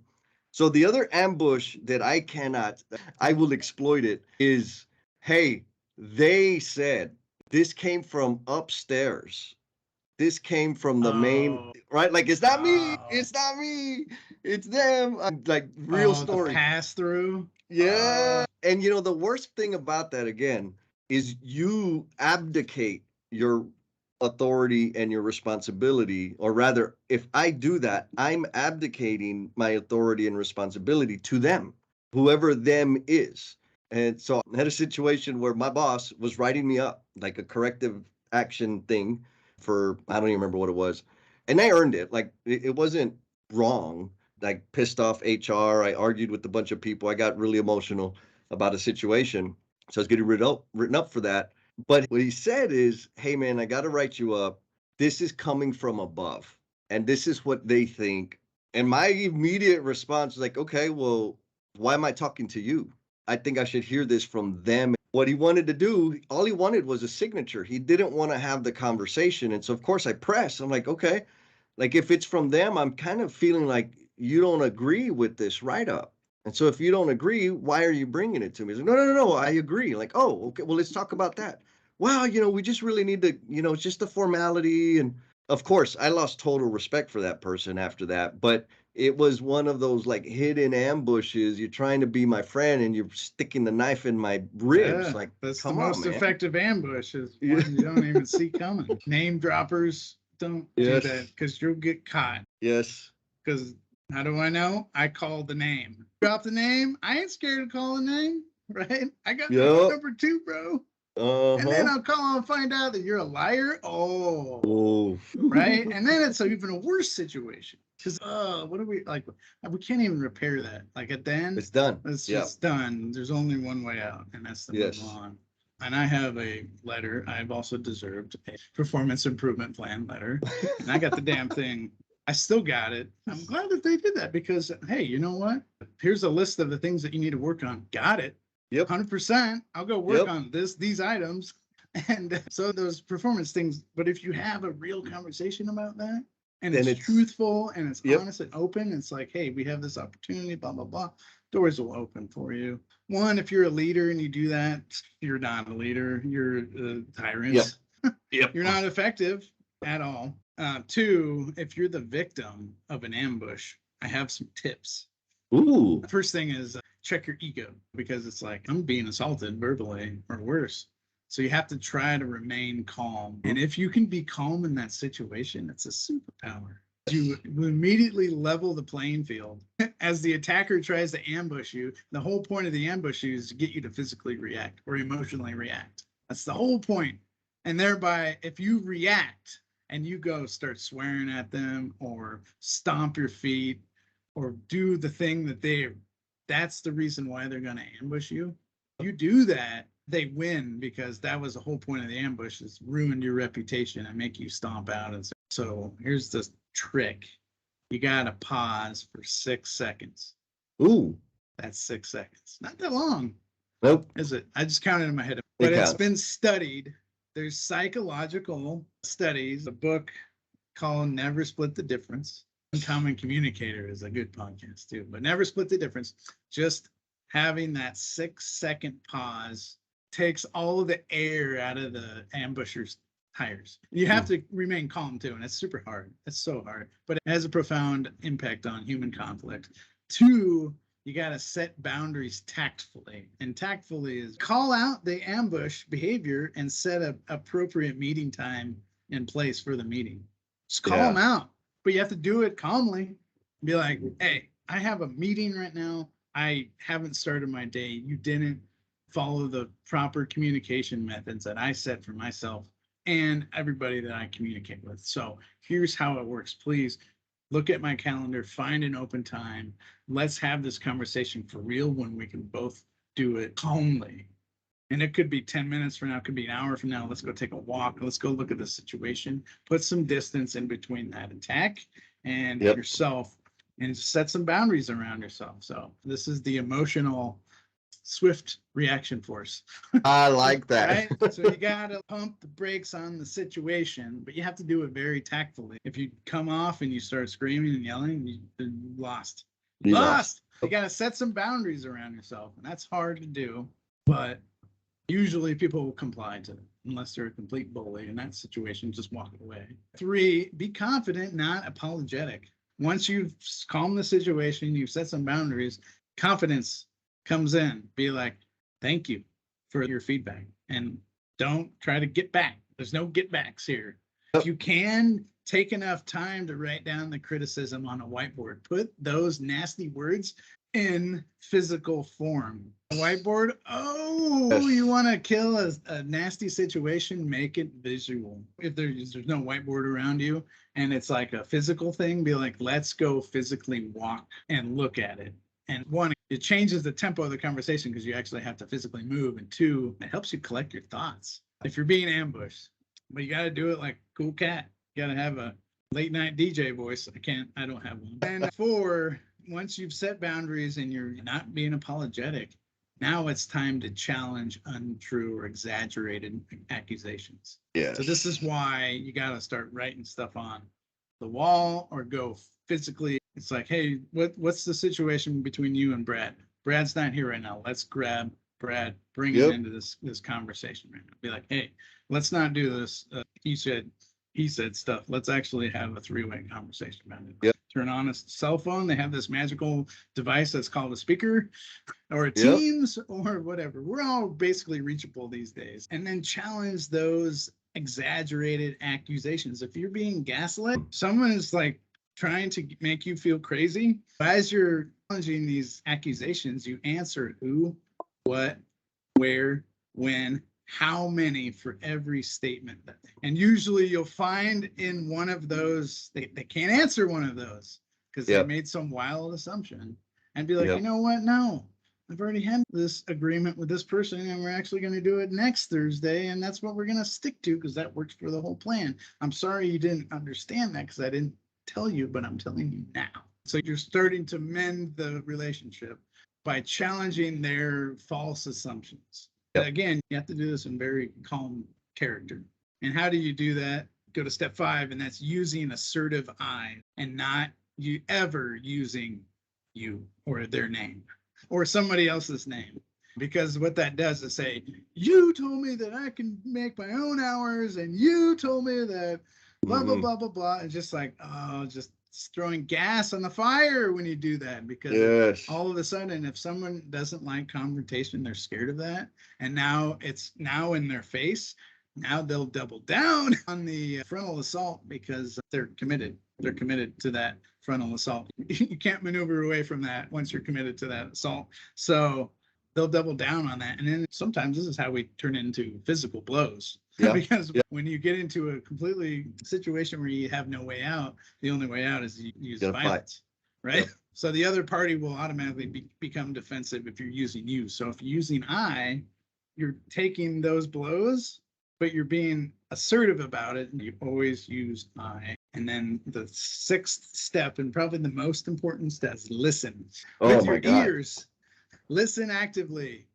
So the other ambush that I will exploit it is, hey, they said this came from upstairs. This came from the main, right? Like, it's not me. It's not me. It's them. Like, real story. The pass through. Yeah. And, you know, the worst thing about that, again, is you abdicate your authority and your responsibility, or rather, if I do that, I'm abdicating my authority and responsibility to them, whoever them is. And so I had a situation where my boss was writing me up, like a corrective action thing for, I don't even remember what it was. And I earned it. Like, it wasn't wrong, like pissed off HR. I argued with a bunch of people. I got really emotional about a situation. So I was getting written up for that. But what he said is, hey, man, I got to write you up. This is coming from above. And this is what they think. And my immediate response was like, okay, well, why am I talking to you? I think I should hear this from them. What he wanted to do, all he wanted was a signature. He didn't want to have the conversation. And so, of course, I pressed. I'm like, okay, like if it's from them, I'm kind of feeling like you don't agree with this write-up. And so if you don't agree, why are you bringing it to me? He's like, no, I agree. Like, oh, okay, well, let's talk about that. Well, we just really need to, it's just a formality. And of course, I lost total respect for that person after that. But it was one of those like hidden ambushes. You're trying to be my friend and you're sticking the knife in my ribs. Yeah, like, that's come the on, most man. effective ambush is one you don't even see coming. Name droppers don't do that because you'll get caught. Yes. Because how do I know? I call the name. Drop the name. I ain't scared to call the name, right? I got number 2, bro. And then I'll call and find out that you're a liar. Oh. Right? And then it's even a worse situation. Because, what do we, like, we can't even repair that. Like, at the end, it's done. It's just done. There's only one way out, and that's to move on. And I have a letter. I've also deserved a performance improvement plan letter. And I got the damn thing. I still got it. I'm glad that they did that because, hey, you know what? Here's a list of the things that you need to work on. Got it. Yep. 100%. I'll go work on these items. And so those performance things. But if you have a real conversation about that, and it's truthful and it's honest and open, it's like, hey, we have this opportunity, blah, blah, blah. Doors will open for you. One, if you're a leader and you do that, you're not a leader. You're a tyrant. You're not effective at all. 2, if you're the victim of an ambush, I have some tips. Ooh. The first thing is check your ego, because it's like, I'm being assaulted verbally or worse. So you have to try to remain calm. And if you can be calm in that situation, it's a superpower. You immediately level the playing field. As the attacker tries to ambush you, the whole point of the ambush is to get you to physically react or emotionally react. That's the whole point. And thereby, if you react and you go start swearing at them or stomp your feet or do the thing that that's the reason why they're going to ambush you. You do that, they win, because that was the whole point of the ambush, is ruin your reputation and make you stomp out. And so here's the trick. You got to pause for 6 seconds. Ooh. That's 6 seconds. Not that long. Nope. Is it? I just counted in my head. But it's been studied. There's psychological studies. A book called Never Split the Difference. Uncommon Communicator is a good podcast too, but Never Split the Difference. Just having that 6-second pause takes all of the air out of the ambusher's tires. You have to remain calm too, and it's super hard. It's so hard, but it has a profound impact on human conflict. 2, you got to set boundaries tactfully, and tactfully is call out the ambush behavior and set an appropriate meeting time and place for the meeting. Just call them out. But you have to do it calmly. Be like, hey, I have a meeting right now. I haven't started my day. You didn't follow the proper communication methods that I set for myself and everybody that I communicate with. So here's how it works. Please look at my calendar, find an open time. Let's have this conversation for real when we can both do it calmly. And it could be 10 minutes from now, it could be an hour from now. Let's go take a walk. Let's go look at the situation. Put some distance in between that attack and yourself, and set some boundaries around yourself. So this is the emotional, swift reaction force. I like that. Right? So you got to pump the brakes on the situation, but you have to do it very tactfully. If you come off and you start screaming and yelling, you're lost. You got to set some boundaries around yourself, and that's hard to do, but usually people will comply to it unless they're a complete bully. In that situation, just walk away. 3, be confident, not apologetic. Once you've calmed the situation, you've set some boundaries, confidence comes in. Be like, thank you for your feedback. And don't try to get back. There's no get backs here. If you can, take enough time to write down the criticism on a whiteboard. Put those nasty words in physical form. A whiteboard, oh, Yes. you want to kill a nasty situation, make it visual. If there's no whiteboard around you and it's like a physical thing, be like, let's go physically walk and look at it. And one, it changes the tempo of the conversation because you actually have to physically move. And two, it helps you collect your thoughts. If you're being ambushed, but you got to do it like Cool Cat. You got to have a late night DJ voice. I don't have one. And four, once you've set boundaries and you're not being apologetic, now it's time to challenge untrue or exaggerated accusations. Yes. So this is why you got to start writing stuff on the wall or go physically. It's like, hey, what's the situation between you and Brad? Brad's not here right now. Let's grab Brad, bring him into this conversation right now. Be like, hey, let's not do this. He said stuff. Let's actually have a three-way conversation about it. Yep. Turn on a cell phone. They have this magical device that's called a speaker or a Teams or whatever. We're all basically reachable these days. And then challenge those exaggerated accusations. If you're being gaslit, someone is like trying to make you feel crazy. As you're challenging these accusations, you answer who, what, where, when, how many for every statement. And usually you'll find in one of those, they can't answer one of those because they made some wild assumption and be like, you know what? No, I've already had this agreement with this person and we're actually going to do it next Thursday. And that's what we're going to stick to because that works for the whole plan. I'm sorry you didn't understand that because I didn't tell you, but I'm telling you now. So you're starting to mend the relationship by challenging their false assumptions. Again, you have to do this in very calm character. And how do you do that? Go to step 5, and that's using assertive I and not you ever using you or their name or somebody else's name. Because what that does is say, you told me that I can make my own hours and you told me that blah, blah, blah, blah, blah. It's just like, oh, just throwing gas on the fire when you do that, because all of a sudden, if someone doesn't like confrontation, they're scared of that. And now it's now in their face. Now they'll double down on the frontal assault because they're committed. They're committed to that frontal assault. You can't maneuver away from that once you're committed to that assault. So they'll double down on that. And then sometimes this is how we turn into physical blows. Because when you get into a completely situation where you have no way out, the only way out is you use violence, right? So the other party will automatically become defensive if you're using you. So if you're using I, you're taking those blows, but you're being assertive about it. And you always use I. And then the 6th step, and probably the most important step, is listen. With your ears, listen actively.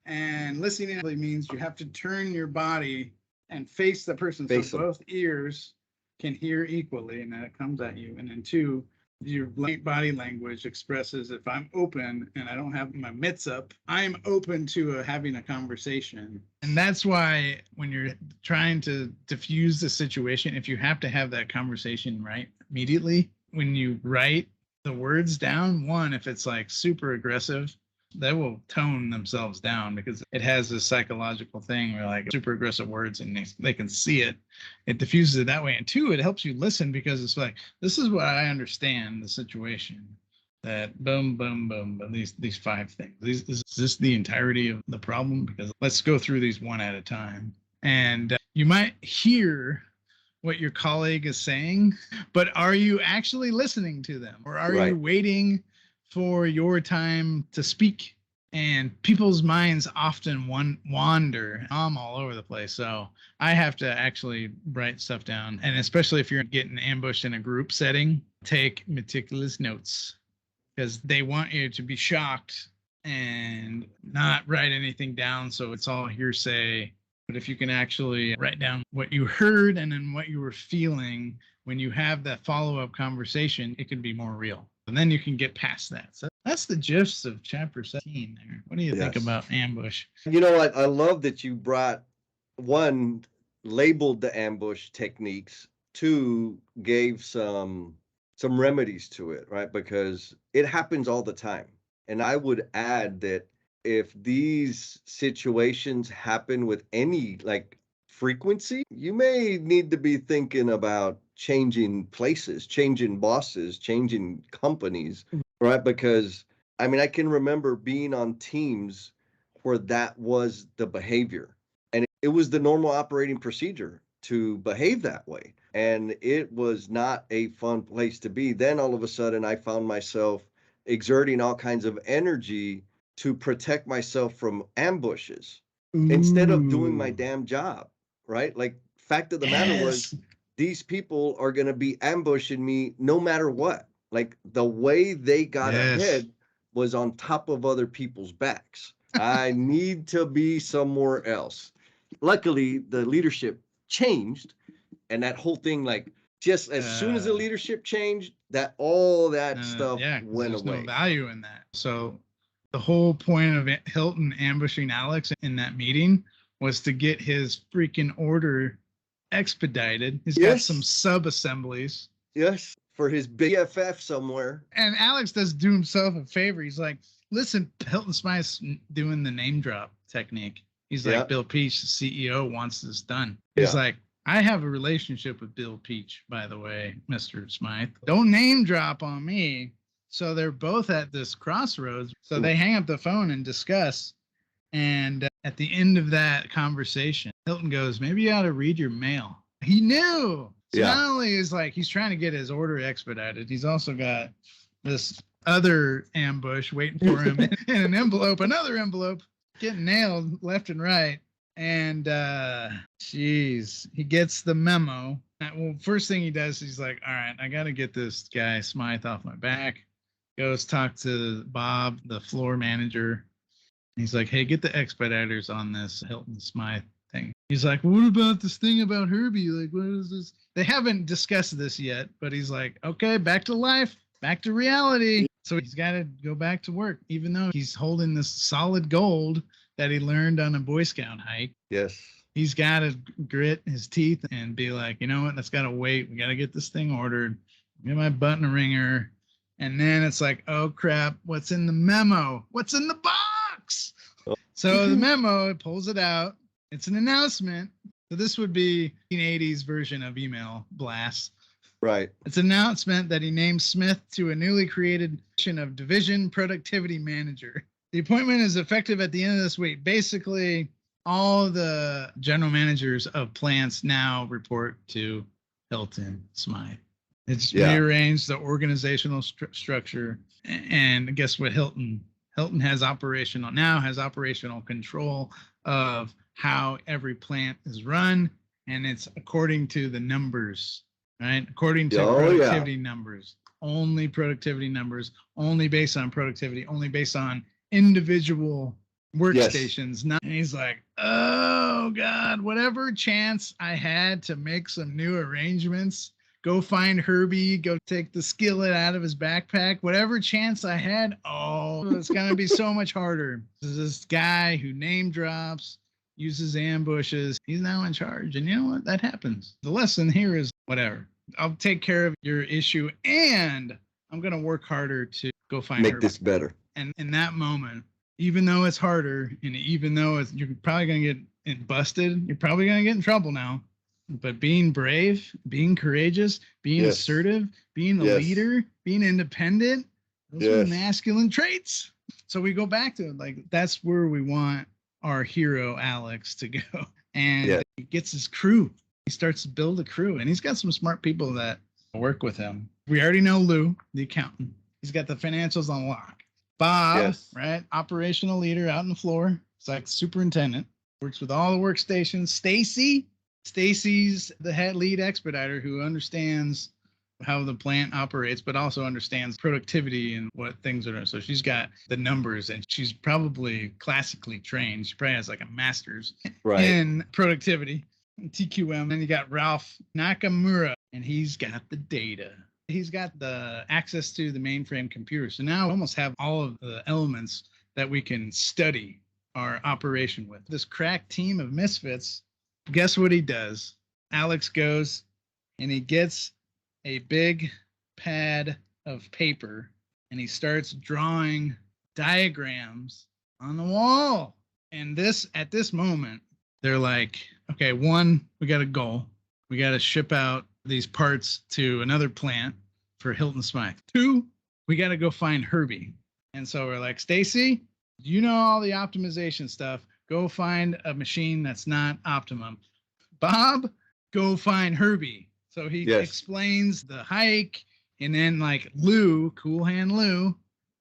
And listening actively means you have to turn your body and face the person so both ears can hear equally, and then it comes at you. And then 2, your body language expresses if I'm open and I don't have my mitts up, I'm open to having a conversation. And that's why when you're trying to diffuse the situation, if you have to have that conversation right immediately, when you write the words down, one, if it's like super aggressive, they will tone themselves down because it has this psychological thing where like super aggressive words and they can see it. It diffuses it that way. And 2, it helps you listen because it's like, this is what I understand the situation. That boom, boom, boom, boom, these 5 things. Is this the entirety of the problem? Because let's go through these one at a time. And you might hear what your colleague is saying, but are you actually listening to them? Or are you waiting for your time to speak? And people's minds often wander. I'm all over the place. So I have to actually write stuff down. And especially if you're getting ambushed in a group setting, take meticulous notes because they want you to be shocked and not write anything down. So it's all hearsay. But if you can actually write down what you heard and then what you were feeling when you have that follow-up conversation, it can be more real. And then you can get past that. So that's the gist of chapter 17 there. What do you think about ambush? You know what? I love that you brought 1, labeled the ambush techniques, 2, gave some remedies to it, right? Because it happens all the time. And I would add that if these situations happen with any like frequency, you may need to be thinking about changing places, changing bosses, changing companies, right? Because I mean, I can remember being on teams where that was the behavior, and it was the normal operating procedure to behave that way. And it was not a fun place to be. Then all of a sudden, I found myself exerting all kinds of energy to protect myself from ambushes instead of doing my Ooh. damn job, right? Like, fact of the matter was, these people are going to be ambushing me no matter what. Like, the way they got ahead was on top of other people's backs. I need to be somewhere else. Luckily, the leadership changed, and that whole thing, like, just as soon as the leadership changed, that all that stuff went there's away. no value in that. So the whole point of Hilton ambushing Alex in that meeting was to get his freaking order expedited. He's got some sub assemblies. Yes, for his BFF somewhere. And Alex does do himself a favor. He's like, listen, Hilton Smythe's doing the name drop technique. He's like, Bill Peach, the CEO, wants this done. He's like, I have a relationship with Bill Peach, by the way, Mr. Smythe. Don't name drop on me. So they're both at this crossroads. So they hang up the phone and discuss. And at the end of that conversation, Hilton goes, maybe you ought to read your mail. He knew. So not only is like he's trying to get his order expedited, he's also got this other ambush waiting for him in an envelope, another envelope, getting nailed left and right. And he gets the memo. Well, first thing he does, he's like, all right, I got to get this guy Smythe off my back. Goes talk to Bob, the floor manager. He's like, hey, get the expediters on this Hilton Smythe thing. He's like, what about this thing about Herbie? Like, what is this? They haven't discussed this yet, but he's like, okay, back to life, back to reality. So he's got to go back to work, even though he's holding this solid gold that he learned on a Boy Scout hike. Yes. He's got to grit his teeth and be like, you know what? That's got to wait. We got to get this thing ordered. Get my button ringer. And then it's like, oh, crap. What's in the memo? What's in the box? So the memo, it pulls it out. It's an announcement. So this would be 1980s version of email blasts. Right. It's an announcement that he named Smith to a newly created position of Division Productivity Manager. The appointment is effective at the end of this week. Basically, all the general managers of plants now report to Hilton Smythe. It's rearranged the organizational structure. And guess what? Hilton has operational control of how every plant is run. And it's according to the numbers, right? According to productivity numbers, only productivity numbers, only based on productivity, only based on individual workstations. And he's like, oh God, whatever chance I had to make some new arrangements, go find Herbie, go take the skillet out of his backpack, whatever chance I had, it's going to be so much harder. This guy who name drops, uses ambushes, he's now in charge. And you know what? That happens. The lesson here is whatever. I'll take care of your issue, and I'm going to work harder to go find Make Herbie. this better. And in that moment, even though it's harder, and even though you're probably going to get busted, you're probably going to get in trouble now. But being brave, being courageous, being assertive, being a leader, being independent, those are masculine traits. So we go back to it. Like, that's where we want our hero, Alex, to go. And he gets his crew. He starts to build a crew. And he's got some smart people that work with him. We already know Lou, the accountant. He's got the financials on lock. Bob, right? Operational leader out on the floor. It's like superintendent. Works with all the workstations. Stacy's the head lead expediter who understands how the plant operates, but also understands productivity and what things are. So she's got the numbers, and she's probably classically trained. She probably has like a master's in productivity, TQM. And you got Ralph Nakamura, and he's got the data. He's got the access to the mainframe computer. So now we almost have all of the elements that we can study our operation with. This crack team of misfits. Guess what he does? Alex goes and he gets a big pad of paper and he starts drawing diagrams on the wall. And at this moment, they're like, okay, one, we got a goal. We got to ship out these parts to another plant for Hilton Smythe. Two, we got to go find Herbie. And so we're like, Stacy, you know all the optimization stuff. Go find a machine that's not optimum. Bob, go find Herbie. So he explains the hike. And then like Lou, Cool Hand Lou,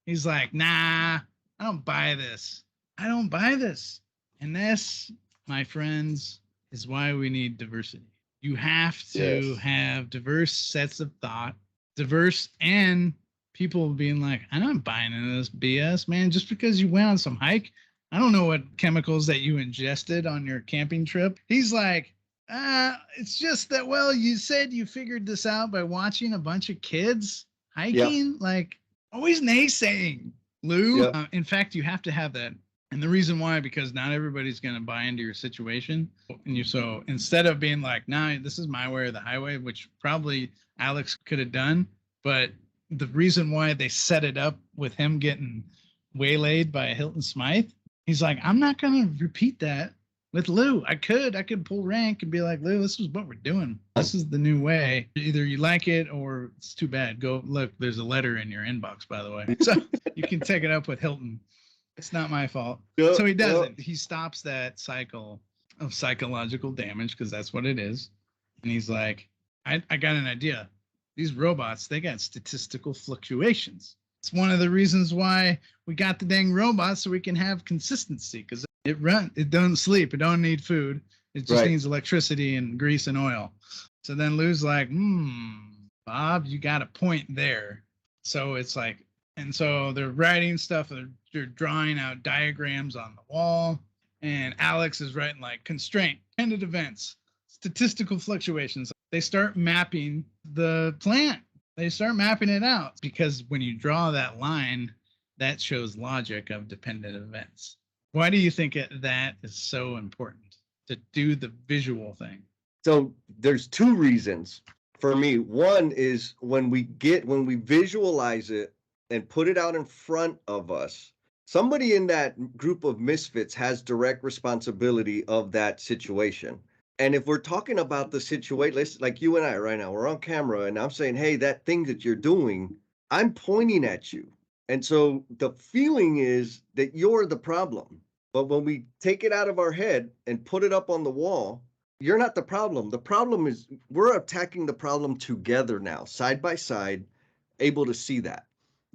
he's like, nah, I don't buy this. I don't buy this. And this, my friends, is why we need diversity. You have to have diverse sets of thought, diverse and people being like, I'm not buying into this BS, man. Just because you went on some hike, I don't know what chemicals that you ingested on your camping trip. He's like, it's just that, well, you said you figured this out by watching a bunch of kids hiking. Like, always naysaying, Lou. In fact, you have to have that. And the reason why, because not everybody's going to buy into your situation. And so instead of being like, nah, this is my way or the highway, which probably Alex could have done. But the reason why they set it up with him getting waylaid by Hilton Smythe, he's like, I'm not going to repeat that with Lou. I could pull rank and be like, Lou, this is what we're doing. This is the new way. Either you like it or it's too bad. Go look, there's a letter in your inbox, by the way. So you can take it up with Hilton. It's not my fault. So he doesn't. He stops that cycle of psychological damage because that's what it is. And he's like, I got an idea. These robots, they got statistical fluctuations. It's one of the reasons why we got the dang robots, so we can have consistency, because it doesn't sleep, it don't need food, it just needs electricity and grease and oil. So then Lou's like, Bob, you got a point there. So it's like, and so they're writing stuff, they're drawing out diagrams on the wall, and Alex is writing like constraint, dependent events, statistical fluctuations. They start mapping the plant. They start mapping it out, because when you draw that line, that shows logic of dependent events. Why do you think that is so important to do the visual thing? So there's two reasons for me. One is when we visualize it and put it out in front of us, somebody in that group of misfits has direct responsibility of that situation. And if we're talking about the situation, like you and I right now, we're on camera and I'm saying, hey, that thing that you're doing, I'm pointing at you. And so the feeling is that you're the problem. But when we take it out of our head and put it up on the wall, you're not the problem. The problem is we're attacking the problem together now, side by side, able to see that.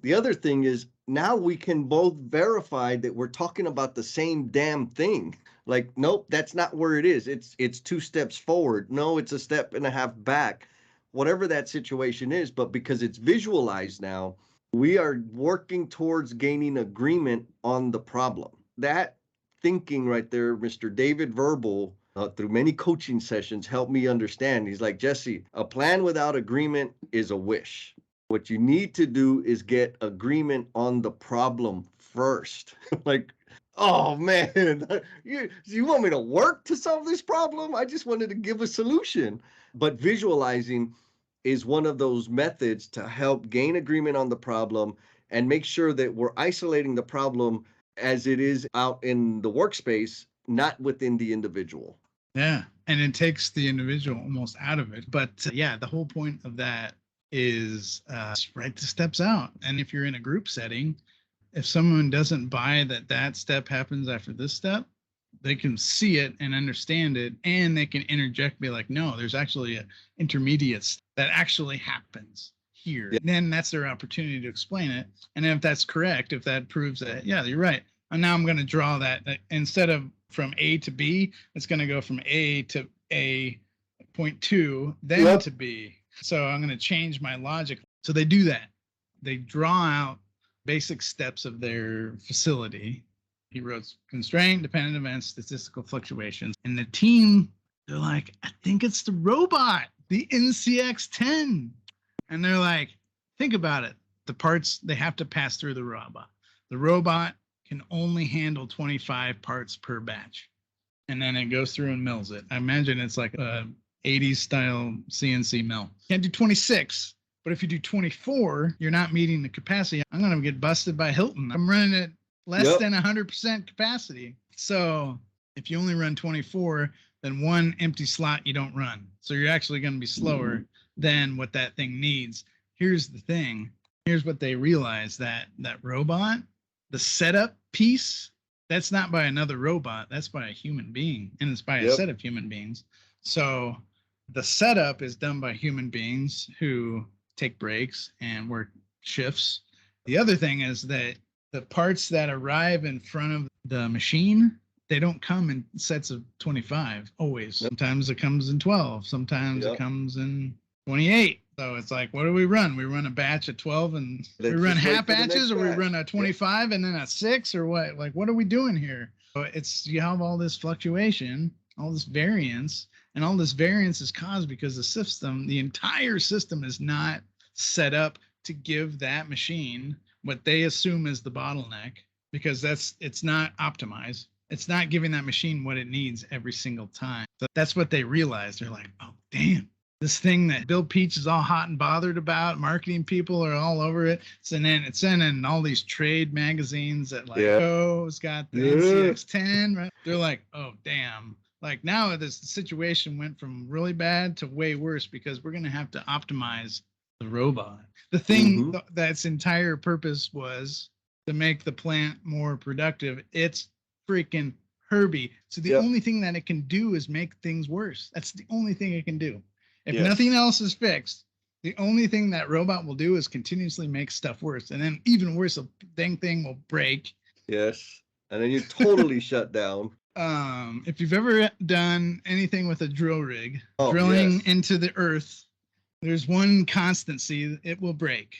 The other thing is now we can both verify that we're talking about the same damn thing. Like, nope, that's not where it is. It's 2 steps forward. No, it's a step and a half back, whatever that situation is. But because it's visualized now, we are working towards gaining agreement on the problem. That thinking right there, Mr. David Verbal, through many coaching sessions, helped me understand. He's like, Jesse, a plan without agreement is a wish. What you need to do is get agreement on the problem first. Like, oh man, you want me to work to solve this problem? I just wanted to give a solution. But visualizing is one of those methods to help gain agreement on the problem and make sure that we're isolating the problem as it is out in the workspace, not within the individual. Yeah, and it takes the individual almost out of it. But yeah, the whole point of that is write the steps out. And if you're in a group setting, if someone doesn't buy that step happens after this step, they can see it and understand it, and they can interject, be like, no, there's actually an intermediate step that actually happens here. Yeah. Then that's their opportunity to explain it. And if that's correct, if that proves that, yeah, you're right. And now I'm going to draw that instead of from A to B, it's going to go from A to A.2, then to B. So I'm going to change my logic. So they do that. They draw out basic steps of their facility. He wrote constraint, dependent events, statistical fluctuations. And the team, they're like, I think it's the robot, the NCX-10. And they're like, think about it. The parts, they have to pass through the robot. The robot can only handle 25 parts per batch. And then it goes through and mills it. I imagine it's like a 80s style CNC mill. Can't do 26, but if you do 24, you're not meeting the capacity. I'm going to get busted by Hilton. I'm running it less than 100% capacity. So if you only run 24, then one empty slot you don't run. So you're actually going to be slower than what that thing needs. Here's the thing. Here's what they realized, that robot, the setup piece, that's not by another robot, that's by a human being, and it's by a set of human beings. So the setup is done by human beings who take breaks and work shifts. The other thing is that the parts that arrive in front of the machine, they don't come in sets of 25 always. Sometimes it comes in 12, sometimes it comes in 28. So it's like, what do we run? We run a batch of 12 and we run half batches, or we run a 25 and then a 6, or what? Like, what are we doing here? So you have all this fluctuation, all this variance, and all this variance is caused because the entire system is not set up to give that machine what they assume is the bottleneck, because it's not optimized. It's not giving that machine what it needs every single time. So that's what they realized. They're like, oh, damn. This thing that Bill Peach is all hot and bothered about, marketing people are all over it. It's in all these trade magazines that has got the NCX10, right? They're like, oh, damn. Like, now this situation went from really bad to way worse because we're going to have to optimize the robot. The thing that's entire purpose was to make the plant more productive. It's freaking Herbie. So the only thing that it can do is make things worse. That's the only thing it can do. If nothing else is fixed, the only thing that robot will do is continuously make stuff worse. And then even worse, a thing will break. Yes. And then you're totally shut down. If you've ever done anything with a drill rig, drilling into the earth, there's one constancy: it will break,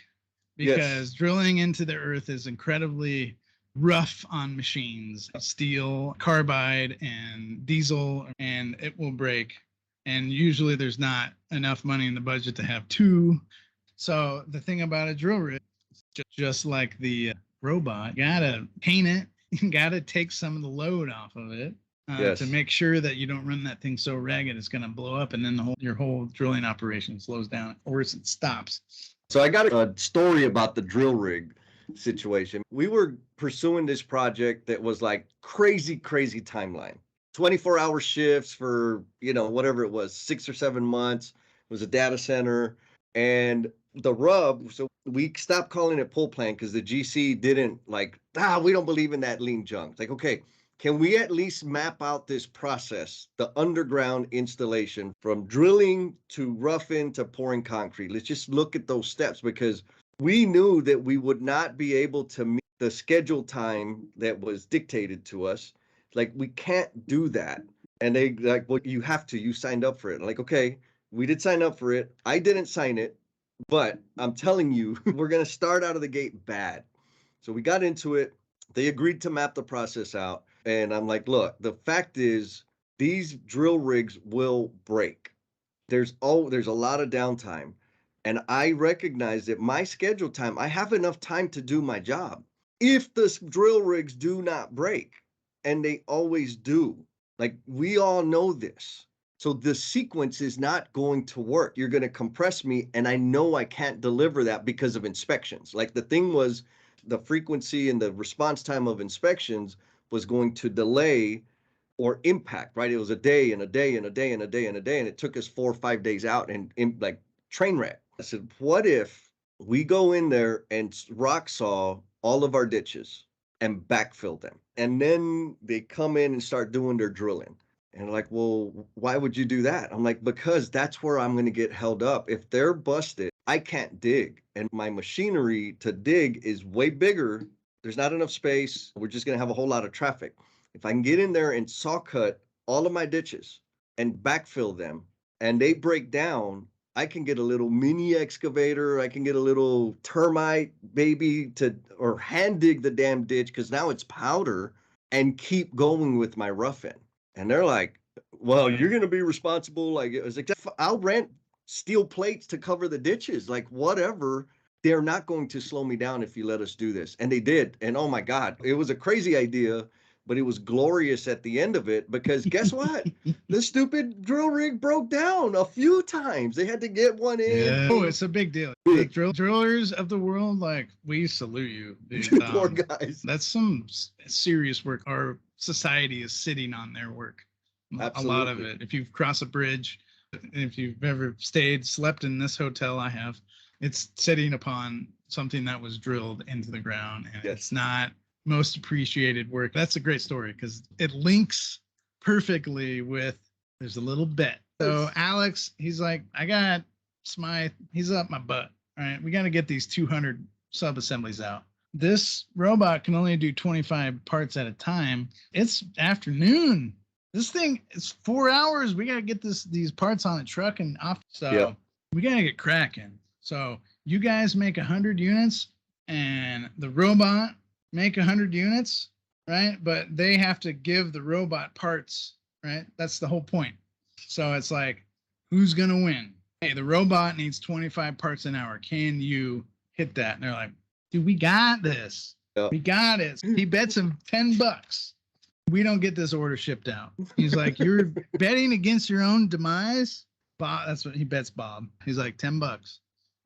because drilling into the earth is incredibly rough on machines, steel, carbide, and diesel, and it will break. And usually there's not enough money in the budget to have two. So the thing about a drill rig, just like the robot, you gotta paint it, you gotta take some of the load off of it to make sure that you don't run that thing so ragged it's gonna blow up, and then your whole drilling operation slows down, or it stops. So I got a story about the drill rig situation. We were pursuing this project that was like crazy timeline. 24-hour shifts for, whatever it was, 6 or 7 months. It was a data center. And the rub, so we stopped calling it pull plan because the GC didn't we don't believe in that lean junk. It's like, okay, can we at least map out this process, the underground installation from drilling to roughing to pouring concrete? Let's just look at those steps, because we knew that we would not be able to meet the schedule time that was dictated to us. Like, we can't do that. And they well, you have to, you signed up for it. I'm like, okay, we did sign up for it. I didn't sign it, but I'm telling you, we're going to start out of the gate bad. So we got into it. They agreed to map the process out. And I'm like, look, the fact is these drill rigs will break. There's a lot of downtime. And I recognize that my schedule time, I have enough time to do my job. If the drill rigs do not break, and they always do. Like, we all know this. So the sequence is not going to work. You're going to compress me, and I know I can't deliver that because of inspections. Like, the thing was, the frequency and the response time of inspections was going to delay or impact, right? It was a day and a day and a day and a day and a day, and it took us 4 or 5 days out and like train wreck. I said, what if we go in there and rock saw all of our ditches and backfill them? And then they come in and start doing their drilling. And like, well, why would you do that? I'm like, because that's where I'm going to get held up. If they're busted, I can't dig. And my machinery to dig is way bigger. There's not enough space. We're just going to have a whole lot of traffic. If I can get in there and saw cut all of my ditches and backfill them, and they break down, I can get a little mini excavator. I can get a little termite baby or hand dig the damn ditch, because now it's powder, and keep going with my roughing. And they're like, well, you're going to be responsible. Like, it was like, I'll rent steel plates to cover the ditches. Like, whatever. They're not going to slow me down if you let us do this. And they did. And oh my God, it was a crazy idea, but it was glorious at the end of it, because guess what? The stupid drill rig broke down a few times. They had to get one in. Yeah. Oh, it's a big deal. The drillers of the world, like, we salute you. Dude. Poor guys. That's some serious work. Our society is sitting on their work. Absolutely. A lot of it. If you've crossed a bridge, if you've ever slept in this hotel I have, it's sitting upon something that was drilled into the ground, and Yes. it's not most appreciated work. That's a great story because it links perfectly with, there's a little bet. So Alex, he's like, I got Smythe, he's up my butt. All right, we got to get these 200 sub-assemblies out. This robot can only do 25 parts at a time. It's afternoon. This thing is 4 hours. We got to get these parts on a truck and off. So we got to get cracking. So you guys make 100 units and the robot make 100 units, right? But they have to give the robot parts, right? That's the whole point. So it's like, who's going to win? Hey, the robot needs 25 parts an hour. Can you hit that? And they're like, dude, we got this. Yeah. We got it. He bets him $10. We don't get this order shipped out. He's like, you're betting against your own demise? Bob, that's what he bets Bob. He's like, $10.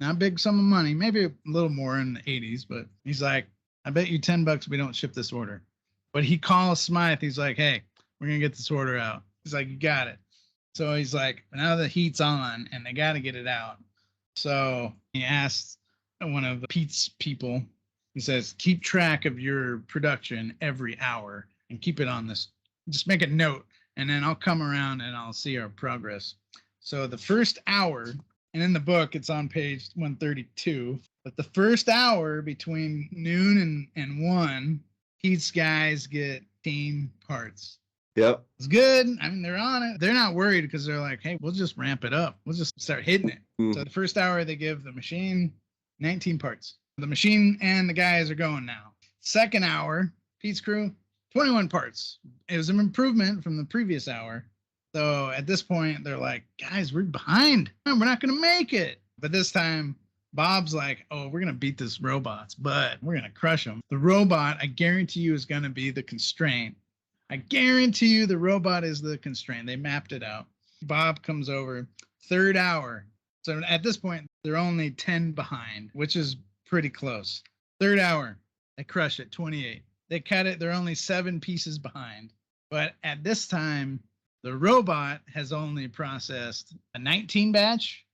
Not a big sum of money, maybe a little more in the 80s, but he's like, I bet you $10 we don't ship this order. But he calls Smythe. He's like, hey, we're going to get this order out. He's like, you got it. So he's like, now the heat's on and they got to get it out. So he asked one of Pete's people, he says, keep track of your production every hour and keep it on this. Just make a note and then I'll come around and I'll see our progress. So the first hour, and in the book, it's on page 132, but the first hour between noon and 1, Pete's guys get team parts. Yep. It's good. I mean, they're on it. They're not worried because they're like, hey, we'll just ramp it up. We'll just start hitting it. So the first hour, they give the machine 19 parts. The machine and the guys are going now. Second hour, Pete's crew, 21 parts. It was an improvement from the previous hour. So at this point, they're like, guys, we're behind. We're not going to make it. But this time, Bob's like, oh, we're going to beat this robots, but we're going to crush them. The robot, I guarantee you, is going to be the constraint. I guarantee you the robot is the constraint. They mapped it out. Bob comes over, third hour. So at this point, they're only 10 behind, which is pretty close. Third hour, they crush it, 28. They cut it. They're only 7 pieces behind. But at this time, the robot has only processed a 19 batch.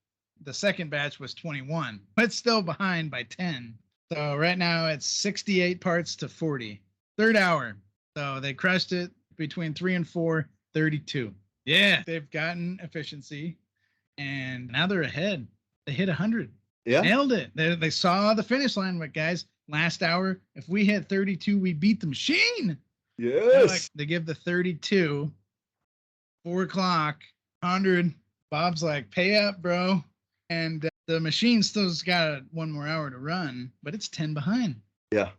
The second batch was 21, but it's still behind by 10. So right now it's 68 parts to 40. Third hour. So they crushed it between 3 and 4, 32. Yeah, they've gotten efficiency and now they're ahead. They hit 100. Yeah. Nailed it. They saw the finish line, but guys, last hour, if we hit 32, we beat the machine. Yes. They give the 32, 4 o'clock, 100. Bob's like, pay up, bro. And the machine still's got 1 more hour to run, but it's 10 behind. Yeah.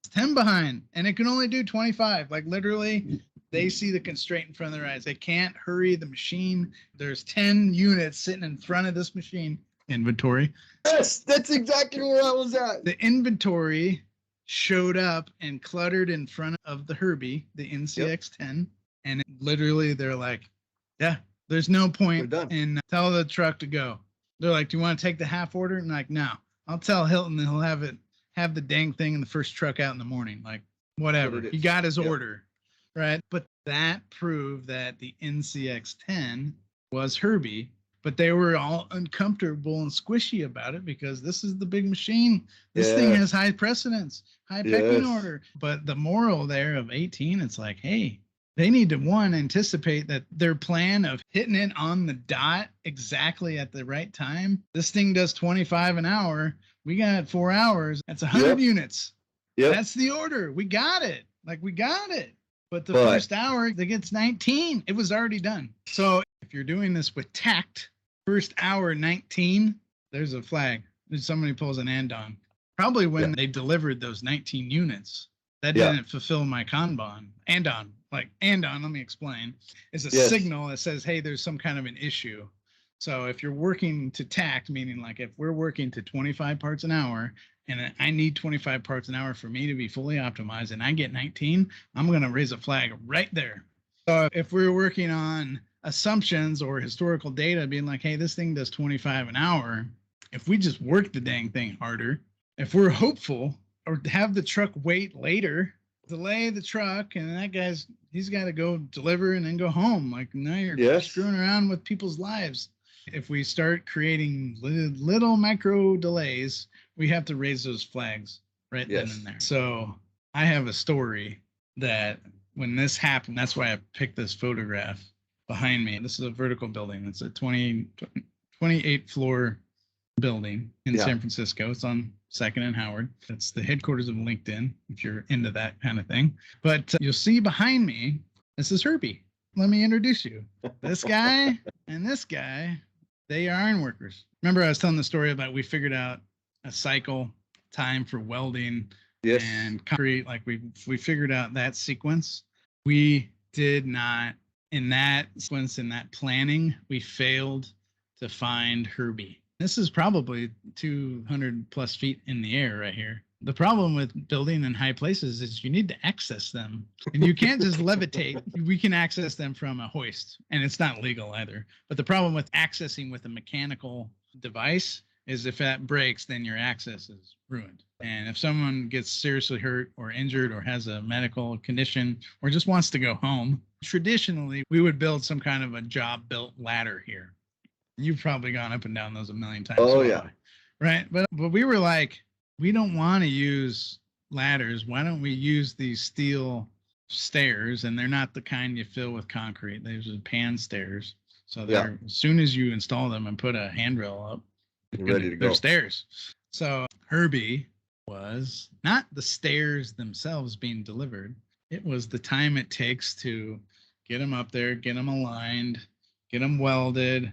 It's 10 behind, and it can only do 25. Like literally, they see the constraint in front of their eyes. They can't hurry the machine. There's 10 units sitting in front of this machine. Inventory. Yes, that's exactly where I was at. The inventory showed up and cluttered in front of the Herbie, the NCX-10, and literally they're like, yeah, there's no point in tell the truck to go. They're like, do you want to take the half order? And like, no, I'll tell Hilton and he'll have the dang thing in the first truck out in the morning. Like, whatever. He got his order, right? But that proved that the NCX-10 was Herbie, but they were all uncomfortable and squishy about it because this is the big machine. This thing has high precedence, high pecking order. But the moral there of 18, it's like, hey, they need to, one, anticipate that their plan of hitting it on the dot exactly at the right time. This thing does 25 an hour. We got 4 hours. That's 100 units. That's the order. We got it. Like, we got it. But the first hour, it gets 19. It was already done. So if you're doing this with tact, first hour 19, there's a flag. Somebody pulls an andon. Probably when they delivered those 19 units. That didn't fulfill my Kanban. Andon, like andon, let me explain, is a signal that says, hey, there's some kind of an issue. So if you're working to tact, meaning like if we're working to 25 parts an hour and I need 25 parts an hour for me to be fully optimized and I get 19, I'm going to raise a flag right there. So if we're working on assumptions or historical data being like, hey, this thing does 25 an hour, if we just work the dang thing harder, if we're hopeful or have the truck wait later, delay the truck, and that he's got to go deliver and then go home. Like, now you're screwing around with people's lives. If we start creating little micro delays, we have to raise those flags right then and there. So I have a story that when this happened, that's why I picked this photograph behind me. This is a vertical building. It's a 28 floor building in San Francisco. It's on 2nd and Howard. It's the headquarters of LinkedIn, if you're into that kind of thing. But you'll see behind me, this is Herbie. Let me introduce you. This guy and this guy, they are iron workers. Remember I was telling the story about we figured out a cycle time for welding and concrete. Like we figured out that sequence. We did not, in that sequence, in that planning, we failed to find Herbie. This is probably 200 plus feet in the air right here. The problem with building in high places is you need to access them, and you can't just levitate. We can access them from a hoist, and it's not legal either. But the problem with accessing with a mechanical device is if that breaks, then your access is ruined. And if someone gets seriously hurt or injured or has a medical condition or just wants to go home, traditionally, we would build some kind of a job-built ladder here. You've probably gone up and down those a million times. Oh, yeah. Right. But we were like, we don't want to use ladders. Why don't we use these steel stairs? And they're not the kind you fill with concrete. They're just pan stairs. So they're as soon as you install them and put a handrail up, ready to go. They're stairs. So Herbie was not the stairs themselves being delivered. It was the time it takes to get them up there, get them aligned, get them welded,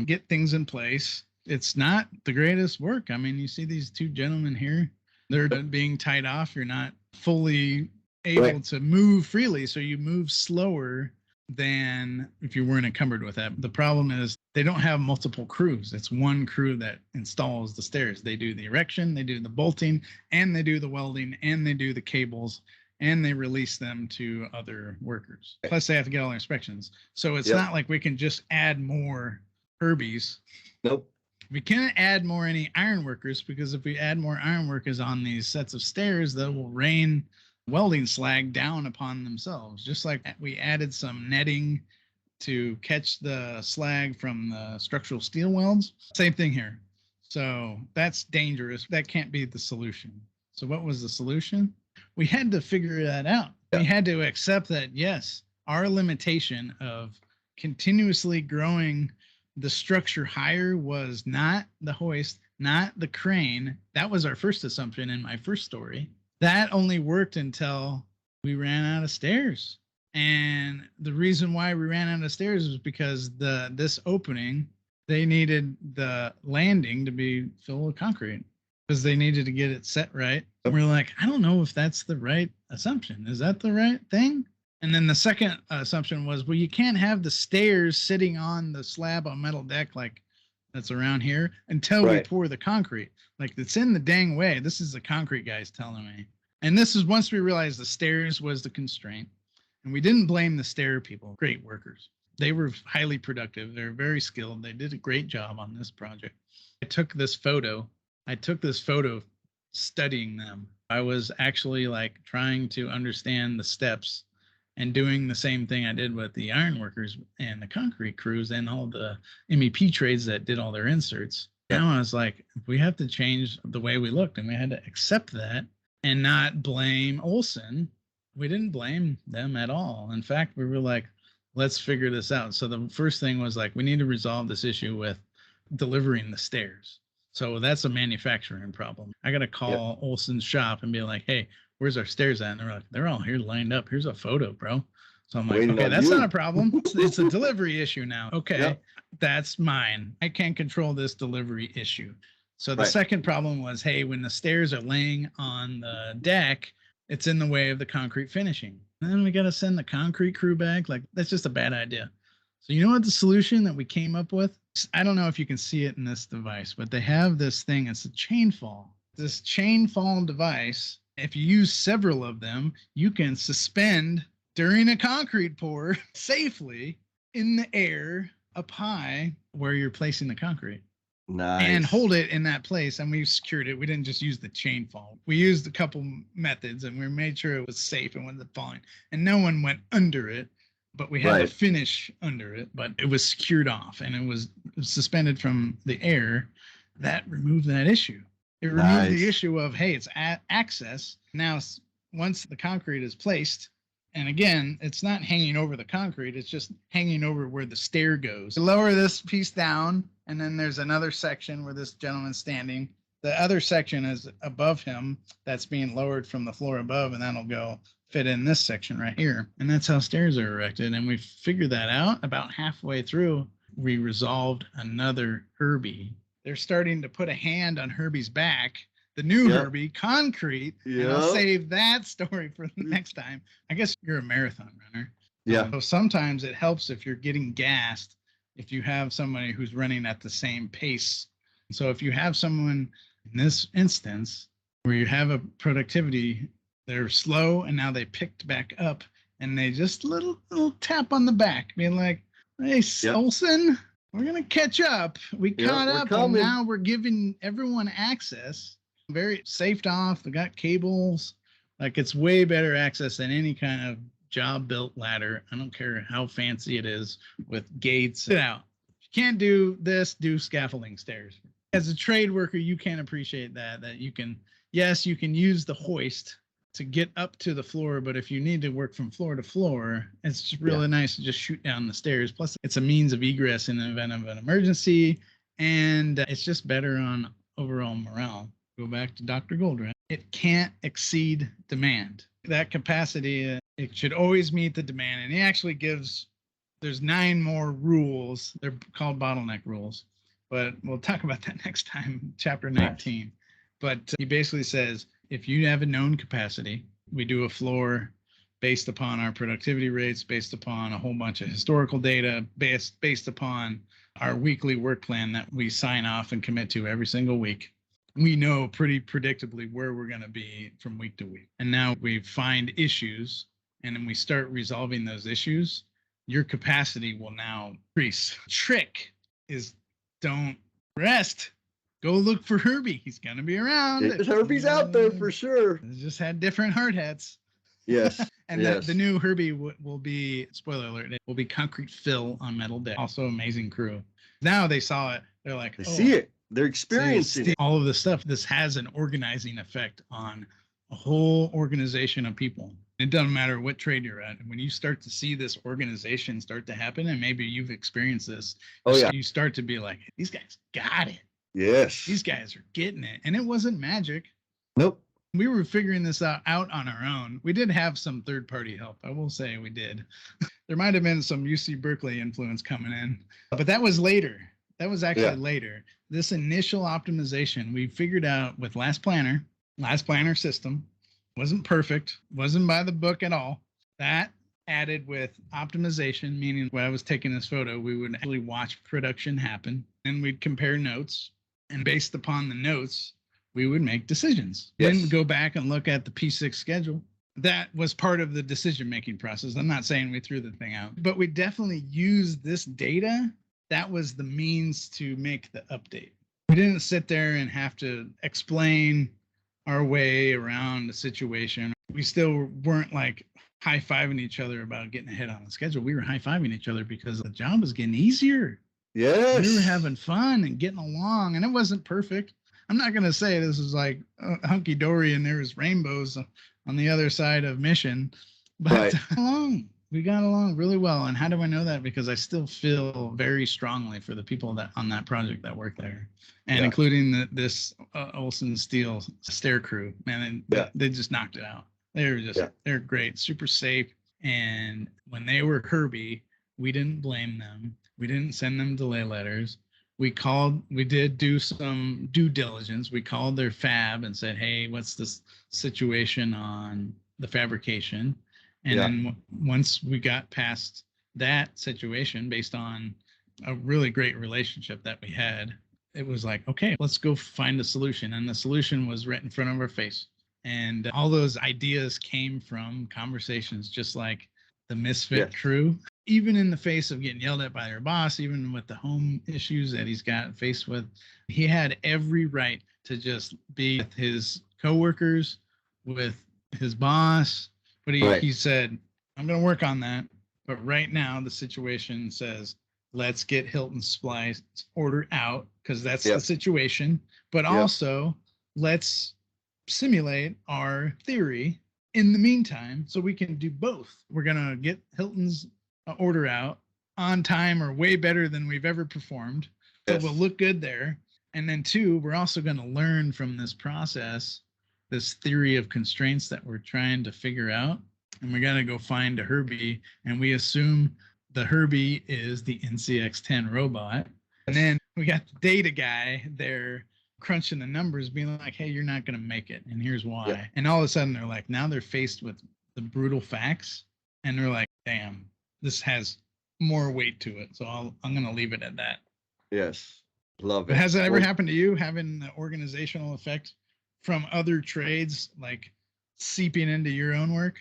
get things in place. It's not the greatest work. I mean, you see these two gentlemen here, they're being tied off. You're not fully able to move freely. So you move slower than if you weren't encumbered with that. The problem is they don't have multiple crews. It's one crew that installs the stairs. They do the erection, they do the bolting, and they do the welding, and they do the cables, and they release them to other workers. Plus they have to get all their inspections. So it's not like we can just add more Herbies. Nope. We can't add more any iron workers, because if we add more iron workers on these sets of stairs, that will rain welding slag down upon themselves. Just like we added some netting to catch the slag from the structural steel welds. Same thing here. So that's dangerous. That can't be the solution. So what was the solution? We had to figure that out. We had to accept that, yes, our limitation of continuously growing the structure higher was not the hoist, not the crane. That was our first assumption in my first story. That only worked until we ran out of stairs. And the reason why we ran out of stairs was because this opening, they needed the landing to be filled with concrete because they needed to get it set right. And we're like, I don't know if that's the right assumption. Is that the right thing? And then the second assumption was, well, you can't have the stairs sitting on the slab on metal deck like that's around here until we pour the concrete. Like, it's in the dang way. This is the concrete guys telling me. And this is once we realized the stairs was the constraint. And we didn't blame the stair people. Great workers. They were highly productive. They're very skilled. They did a great job on this project. I took this photo studying them. I was actually like trying to understand the steps and doing the same thing I did with the iron workers and the concrete crews and all the MEP trades that did all their inserts. Now I was like, we have to change the way we looked, and we had to accept that and not blame Olson. We didn't blame them at all. In fact, we were like, let's figure this out. So the first thing was like, we need to resolve this issue with delivering the stairs. So that's a manufacturing problem. I got to call Olson's shop and be like, hey, where's our stairs at? And they're like, they're all here lined up. Here's a photo, bro. So I'm like, okay, that's not a problem. It's a delivery issue now. Okay, that's mine. I can't control this delivery issue. So the second problem was, hey, when the stairs are laying on the deck, it's in the way of the concrete finishing. And then we got to send the concrete crew back. Like, that's just a bad idea. So you know what the solution that we came up with? I don't know if you can see it in this device, but they have this thing. It's a chain fall. This chain fall device, if you use several of them, you can suspend during a concrete pour safely in the air up high where you're placing the concrete. Nice. And hold it in that place. And we secured it. We didn't just use the chain fall. We used a couple methods and we made sure it was safe and wasn't falling. And no one went under it. but we had Right. a finish under it, but it was secured off and it was suspended from the air. That removed that issue. It removed the Nice. issue of, hey, it's access. Now, once the concrete is placed, and again, it's not hanging over the concrete, it's just hanging over where the stair goes. Lower this piece down, and then there's another section where this gentleman's standing. The other section is above him that's being lowered from the floor above, and that'll go fit in this section right here. And that's how stairs are erected. And we figured that out about halfway through. We resolved another Herbie. They're starting to put a hand on Herbie's back. The new Herbie, concrete. And I'll save that story for the next time. I guess you're a marathon runner. Yeah. So sometimes it helps if you're getting gassed, if you have somebody who's running at the same pace. So if you have someone in this instance where you have a productivity, they're slow and now they picked back up and they just little tap on the back, being like, hey, Olson, we're going to catch up. We caught up and now we're giving everyone access. Very safed off. They got cables. Like, it's way better access than any kind of job built ladder. I don't care how fancy it is with gates. Sit out. If you can't do this, do scaffolding stairs. As a trade worker, you can appreciate that you can, yes, you can use the hoist to get up to the floor, but if you need to work from floor to floor, it's just really nice to just shoot down the stairs. Plus, it's a means of egress in the event of an emergency, and it's just better on overall morale. Go back to Dr. Goldratt. It can't exceed demand. That capacity, it should always meet the demand. And he actually gives, there's 9 more rules. They're called bottleneck rules, but we'll talk about that next time, chapter 19. But he basically says, if you have a known capacity, we do a floor based upon our productivity rates, based upon a whole bunch of historical data, based upon our weekly work plan that we sign off and commit to every single week. We know pretty predictably where we're going to be from week to week. And now we find issues and then we start resolving those issues. Your capacity will now increase. Trick is don't rest. Go look for Herbie. He's going to be around. Herbie's out there for sure. Just had different hard hats. Yes. And the new Herbie will be, spoiler alert, it will be concrete fill on metal deck. Also amazing crew. Now they saw it. They're like, they see it. They're experiencing it. All of this stuff. This has an organizing effect on a whole organization of people. It doesn't matter what trade you're at. And when you start to see this organization start to happen, and maybe you've experienced this, you start to be like, these guys got it. Yes. These guys are getting it. And it wasn't magic. Nope. We were figuring this out on our own. We did have some third-party help. I will say we did. There might have been some UC Berkeley influence coming in, but that was later. That was actually later. This initial optimization we figured out with Last Planner system. Wasn't perfect, wasn't by the book at all. That added with optimization, meaning when I was taking this photo, we would actually watch production happen and we'd compare notes. And based upon the notes, we would make decisions. Yes. Then go back and look at the P6 schedule. That was part of the decision-making process. I'm not saying we threw the thing out, but we definitely used this data. That was the means to make the update. We didn't sit there and have to explain our way around the situation. We still weren't like high-fiving each other about getting ahead on the schedule. We were high-fiving each other because the job was getting easier. Yes. We were having fun and getting along, and it wasn't perfect. I'm not going to say this is like hunky-dory and there was rainbows on the other side of mission, but we got along really well. And how do I know that? Because I still feel very strongly for the people that on that project that work there, and including this Olson Steel stair crew. Man, they just knocked it out. They were just they're great, super safe. And when they were Herbie, we didn't blame them. We didn't send them delay letters. We did do some due diligence. We called their fab and said, hey, what's this situation on the fabrication? And then once we got past that situation, based on a really great relationship that we had, it was like, okay, let's go find a solution. And the solution was right in front of our face. And all those ideas came from conversations just like the Misfit crew. Even in the face of getting yelled at by their boss, even with the home issues that he's got faced with, he had every right to just be with his coworkers, with his boss. But he said, I'm going to work on that. But right now, the situation says, let's get Hilton Splice order out because that's the situation. But also, let's simulate our theory in the meantime so we can do both. We're going to get Hilton's order out on time or way better than we've ever performed. So we'll look good there. And then two, we're also going to learn from this process, this theory of constraints that we're trying to figure out. And we got to go find a Herbie. And we assume the Herbie is the NCX-10 robot. And then we got the data guy there crunching the numbers, being like, hey, you're not going to make it. And here's why. Yeah. And all of a sudden they're like, now they're faced with the brutal facts. And they're like, damn, this has more weight to it. So I'm going to leave it at that. Yes. Love it. But has that ever happened to you, having the organizational effect from other trades, like seeping into your own work?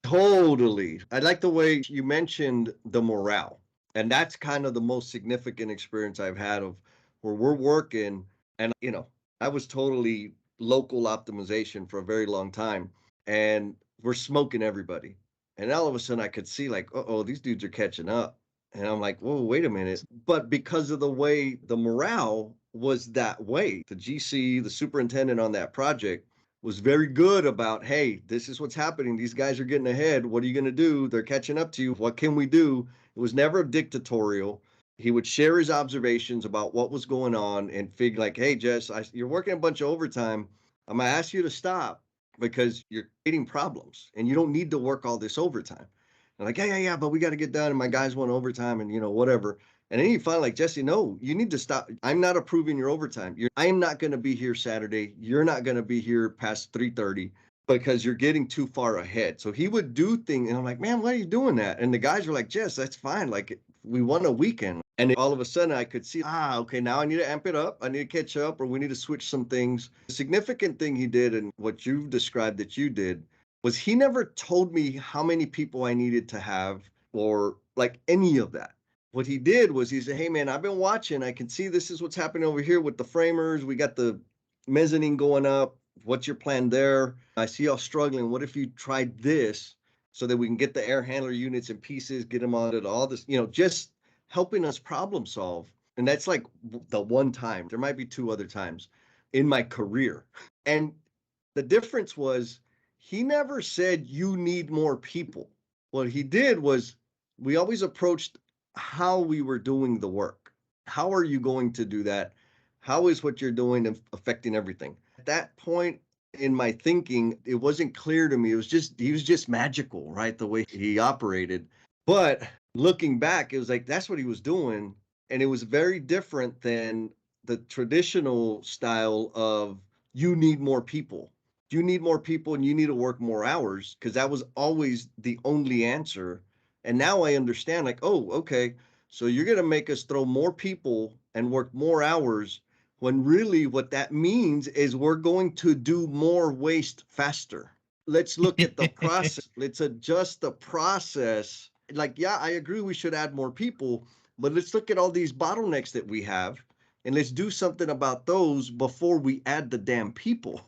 Totally. I like the way you mentioned the morale. And that's kind of the most significant experience I've had of where we're working. And, you know, I was totally local optimization for a very long time. And we're smoking everybody. And all of a sudden I could see like, uh-oh, these dudes are catching up. And I'm like, whoa, wait a minute. But because of the way the morale was that way, the GC, the superintendent on that project, was very good about, hey, this is what's happening. These guys are getting ahead. What are you going to do? They're catching up to you. What can we do? It was never dictatorial. He would share his observations about what was going on and figure like, hey, Jess, you're working a bunch of overtime. I'm going to ask you to stop because you're creating problems and you don't need to work all this overtime. And like, yeah, but we got to get done. And my guys want overtime and, you know, whatever. And then you find like, Jesse, no, you need to stop. I'm not approving your overtime. I am not going to be here Saturday. You're not going to be here past 3:30 because you're getting too far ahead. So he would do things. And I'm like, man, why are you doing that? And the guys were like, Jess, that's fine. Like we won a weekend. And all of a sudden I could see, okay, now I need to amp it up. I need to catch up or we need to switch some things. The significant thing he did and what you've described that you did was he never told me how many people I needed to have or like any of that. What he did was he said, hey, man, I've been watching. I can see this is what's happening over here with the framers. We got the mezzanine going up. What's your plan there? I see y'all struggling. What if you tried this so that we can get the air handler units and pieces, get them onto all this, you know, just helping us problem solve. And that's like the one time. There might be two other times in my career. And the difference was he never said you need more people. What he did was we always approached how we were doing the work. How are you going to do that? How is what you're doing affecting everything? At that point in my thinking, it wasn't clear to me. It was just, he was just magical, right? The way he operated. But looking back, it was like, that's what he was doing. And it was very different than the traditional style of you need more people. You need more people and you need to work more hours, because that was always the only answer. And now I understand, like, oh, okay, so you're going to make us throw more people and work more hours when really what that means is we're going to do more waste faster. Let's look at the process. Let's adjust the process. Like, yeah, I agree we should add more people, but let's look at all these bottlenecks that we have and let's do something about those before we add the damn people.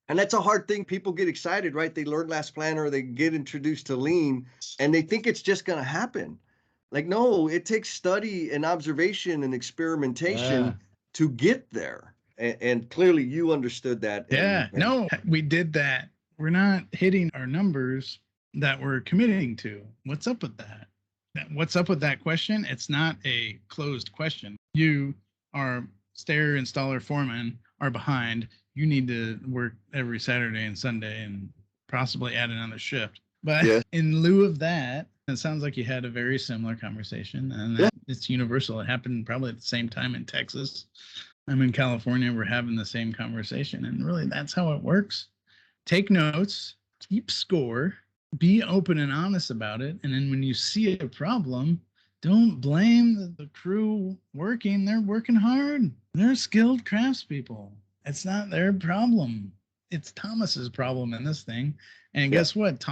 And that's a hard thing. People get excited, right? They learn Last Planner, they get introduced to Lean, and they think it's just going to happen. Like, no, it takes study and observation and experimentation to get there. And clearly you understood that. No, we did that. We're not hitting our numbers that we're committing to. What's up with that? What's up with that question? It's not a closed question. You are stair installer foreman are behind. You need to work every Saturday and Sunday and possibly add another shift. But in lieu of that, it sounds like you had a very similar conversation, and it's universal. It happened probably at the same time in Texas. I'm in California. We're having the same conversation, and really that's how it works. Take notes, keep score, be open and honest about it. And then when you see a problem, don't blame the crew working. They're working hard. They're skilled craftspeople. It's not their problem. It's Thomas's problem in this thing. And guess what?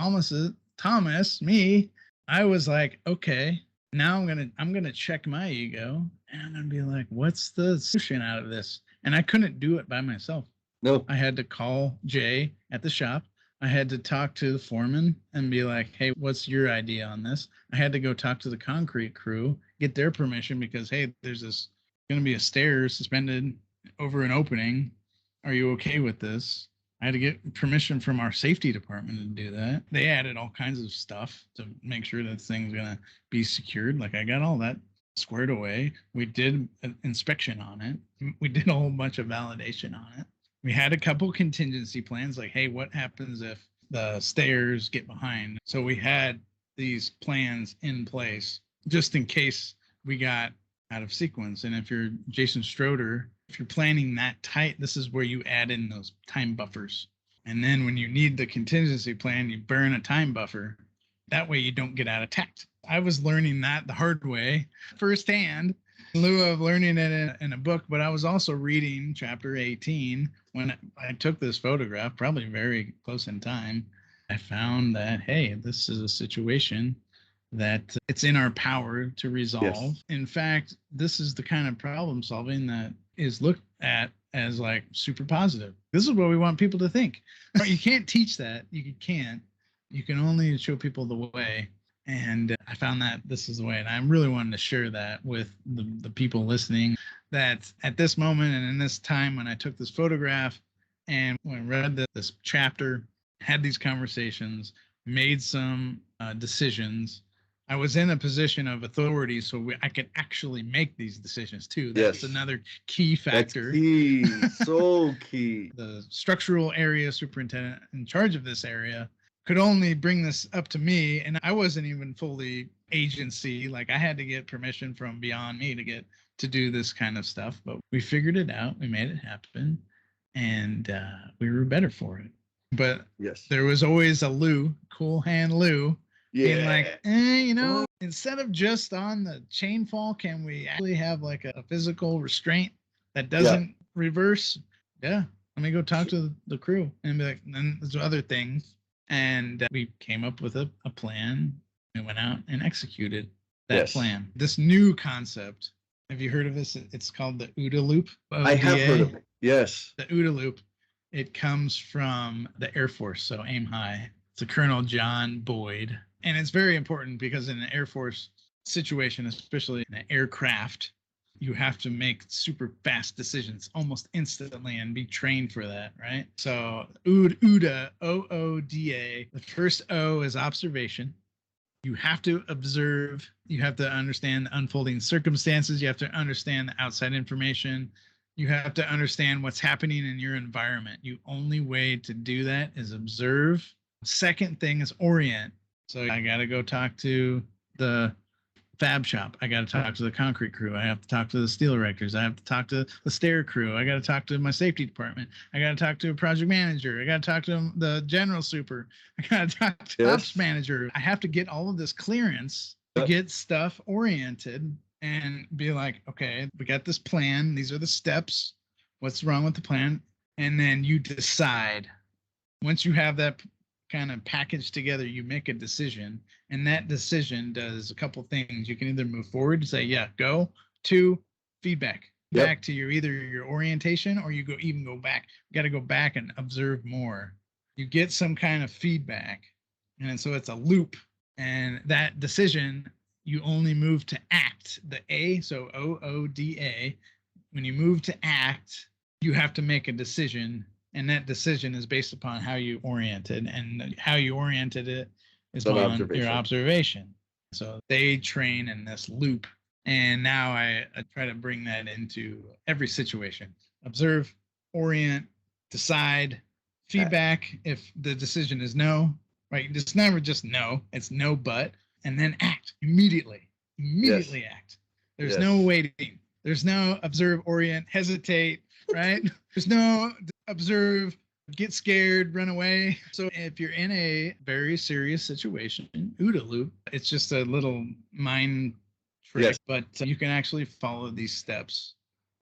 I was like, okay, now I'm gonna check my ego and I'm gonna be like, what's the solution out of this? And I couldn't do it by myself. No. I had to call Jay at the shop. I had to talk to the foreman and be like, hey, what's your idea on this? I had to go talk to the concrete crew, get their permission because, hey, there's this going to be a stair suspended over an opening. Are you okay with this? I had to get permission from our safety department to do that. They added all kinds of stuff to make sure that thing's going to be secured. Like I got all that squared away. We did an inspection on it. We did a whole bunch of validation on it. We had a couple contingency plans like, hey, what happens if the stairs get behind? So we had these plans in place just in case we got out of sequence. And if you're Jason Stroder, if you're planning that tight, this is where you add in those time buffers. And then when you need the contingency plan, you burn a time buffer. That way you don't get out attacked. I was learning that the hard way firsthand in lieu of learning it in a book, but I was also reading chapter 18 when I took this photograph, probably very close in time. I found that, hey, this is a situation that it's in our power to resolve. Yes. In fact, this is the kind of problem solving that is looked at as like super positive. This is what we want people to think. But you can't teach that. You can't. You can only show people the way. And I found that this is the way. And I really wanted to share that with the people listening, that at this moment and in this time when I took this photograph and when I read this chapter, had these conversations, made some decisions, I was in a position of authority, so I could actually make these decisions too. That's another key factor. That's key, so key. The structural area superintendent in charge of this area could only bring this up to me, and I wasn't even fully agency. Like I had to get permission from beyond me to do this kind of stuff. But we figured it out. We made it happen, and we were better for it. But there was always a Lou, cool hand Lou. Being like, instead of just on the chain fall, can we actually have like a physical restraint that doesn't reverse? Yeah. Let me go talk to the crew and be like, and then there's other things. And we came up with a plan. We went out and executed that plan. This new concept. Have you heard of this? It's called the OODA loop. I have heard of it. Yes. The OODA loop. It comes from the Air Force, so aim high. It's a Colonel John Boyd. And it's very important because in an Air Force situation, especially in an aircraft, you have to make super fast decisions almost instantly and be trained for that, right? So OODA, O-O-D-A, the first O is observation. You have to observe. You have to understand the unfolding circumstances. You have to understand the outside information. You have to understand what's happening in your environment. The only way to do that is observe. Second thing is orient. So I got to go talk to the fab shop. I got to talk to the concrete crew. I have to talk to the steel erectors. I have to talk to the stair crew. I got to talk to my safety department. I got to talk to a project manager. I got to talk to the general super. I got to talk to ops manager. I have to get all of this clearance to get stuff oriented and be like, okay, we got this plan. These are the steps. What's wrong with the plan? And then you decide. Once you have that kind of packaged together, you make a decision, and that decision does a couple things. You can either move forward and say, yeah, go, to feedback back to either your orientation, or you go back. You got to go back and observe more. You get some kind of feedback, and so it's a loop. And that decision, you only move to act. The A, so O-O-D-A. When you move to act, you have to make a decision. And that decision is based upon how you oriented, and how you oriented it is on your observation. So they train in this loop. And now I try to bring that into every situation. Observe, orient, decide, feedback. If the decision is no, right? It's never just no, it's no, but, and then act immediately. Immediately act. There's no waiting. There's no observe, orient, hesitate, right? There's no observe, get scared, run away. So if you're in a very serious situation, OODA loop, it's just a little mind trick, but you can actually follow these steps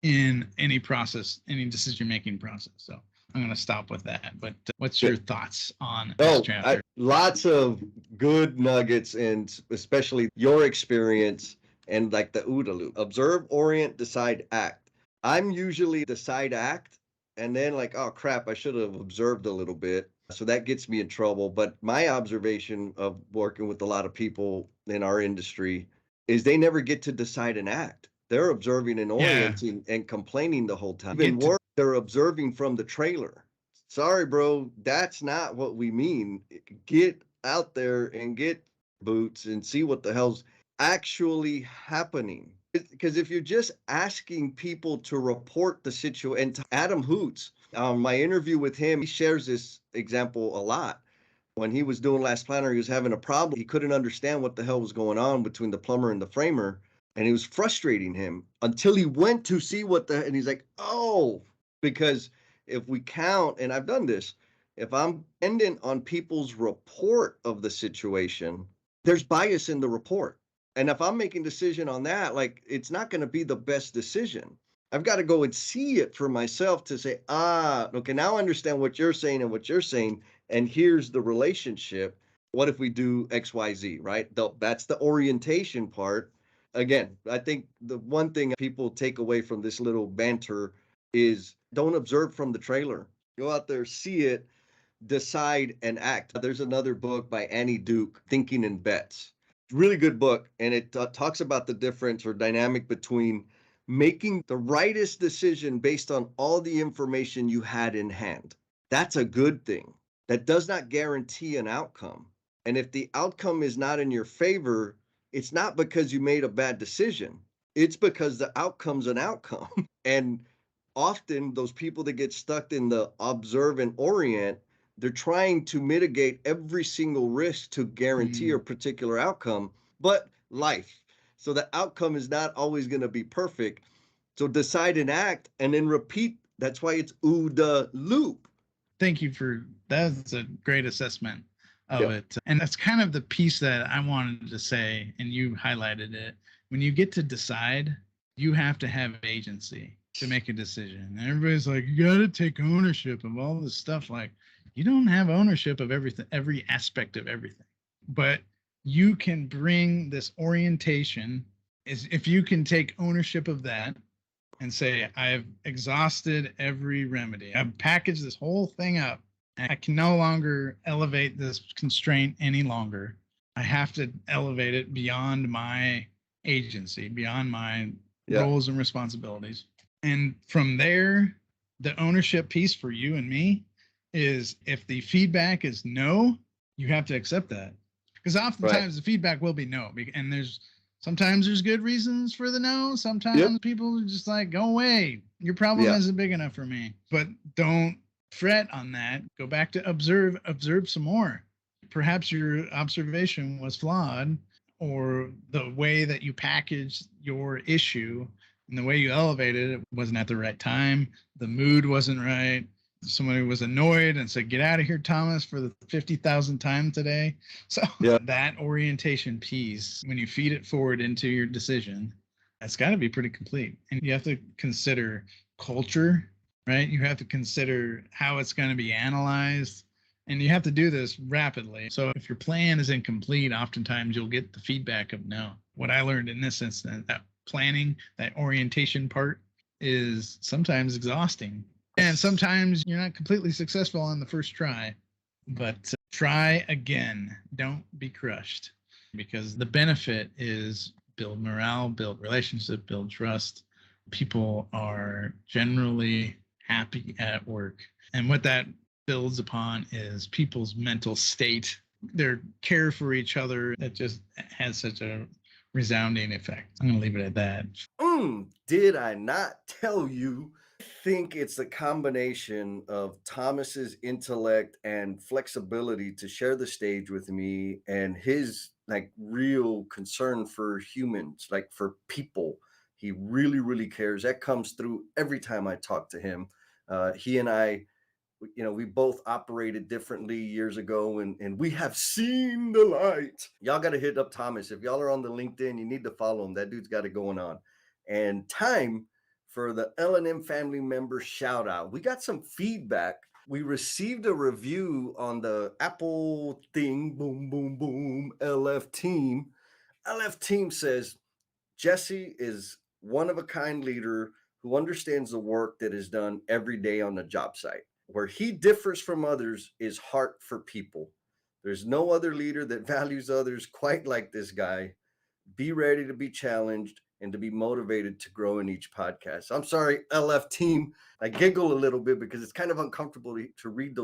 in any process, any decision-making process. So I'm going to stop with that. But what's your thoughts on this chapter? Lots of good nuggets, and especially your experience and like the OODA loop. Observe, orient, decide, act. I'm usually decide, act, and then like, oh crap, I should have observed a little bit. So that gets me in trouble. But my observation of working with a lot of people in our industry is they never get to decide and act. They're observing and orienting and complaining the whole time. Even worse, they're observing from the trailer. Sorry, bro, that's not what we mean. Get out there and get boots and see what the hell's actually happening. Because if you're just asking people to report the situation, and Adam Hoots, my interview with him, he shares this example a lot. When he was doing Last Planner, he was having a problem. He couldn't understand what the hell was going on between the plumber and the framer, and it was frustrating him until he went to see and he's like, oh, because if we count, and I've done this, if I'm dependent on people's report of the situation, there's bias in the report. And if I'm making decision on that, like, it's not going to be the best decision. I've got to go and see it for myself to say, okay, now I understand what you're saying and what you're saying. And here's the relationship. What if we do X, Y, Z, right? That's the orientation part. Again, I think the one thing people take away from this little banter is don't observe from the trailer. Go out there, see it, decide and act. There's another book by Annie Duke, Thinking in Bets. Really good book. And it talks about the difference or dynamic between making the rightest decision based on all the information you had in hand. That's a good thing. That does not guarantee an outcome. And if the outcome is not in your favor, it's not because you made a bad decision. It's because the outcome's an outcome. And often those people that get stuck in the observe and orient, they're trying to mitigate every single risk to guarantee a particular outcome, but life. So the outcome is not always going to be perfect. So decide and act and then repeat. That's why it's OODA loop. Thank you that's a great assessment of it. And that's kind of the piece that I wanted to say, and you highlighted it. When you get to decide, you have to have agency to make a decision. And everybody's like, you got to take ownership of all this stuff. Like, you don't have ownership of everything, every aspect of everything. But you can bring this orientation, is if you can take ownership of that and say, I've exhausted every remedy. I've packaged this whole thing up. And I can no longer elevate this constraint any longer. I have to elevate it beyond my agency, beyond my roles and responsibilities. And from there, the ownership piece for you and me is if the feedback is no, you have to accept that. Because oftentimes the feedback will be no. And sometimes there's good reasons for the no. Sometimes people are just like, go away. Your problem isn't big enough for me. But don't fret on that. Go back to observe some more. Perhaps your observation was flawed, or the way that you packaged your issue and the way you elevated it wasn't at the right time. The mood wasn't right. Somebody was annoyed and said, get out of here, Thomas, for the 50,000th time today. So that orientation piece, when you feed it forward into your decision, that's got to be pretty complete. And you have to consider culture, right? You have to consider how it's going to be analyzed. And you have to do this rapidly. So if your plan is incomplete, oftentimes you'll get the feedback of no. What I learned in this instance, that planning, that orientation part is sometimes exhausting. And sometimes you're not completely successful on the first try, but try again. Don't be crushed, because the benefit is build morale, build relationship, build trust. People are generally happy at work. And what that builds upon is people's mental state, their care for each other. That just has such a resounding effect. I'm going to leave it at that. Did I not tell you? I think it's the combination of Thomas's intellect and flexibility to share the stage with me, and his like real concern for humans, like for people. He really, really cares. That comes through every time I talk to him. He and I, we both operated differently years ago, and we have seen the light. Y'all got to hit up Thomas. If y'all are on the LinkedIn, you need to follow him. That dude's got it going on. And time for the L&M family member shout out. We got some feedback. We received a review on the Apple thing, boom, boom, boom, LF team. LF team says, Jesse is one of a kind leader who understands the work that is done every day on the job site. Where he differs from others is heart for people. There's no other leader that values others quite like this guy. Be ready to be challenged and to be motivated to grow in each podcast. I'm sorry, LF team. I giggle a little bit because it's kind of uncomfortable to read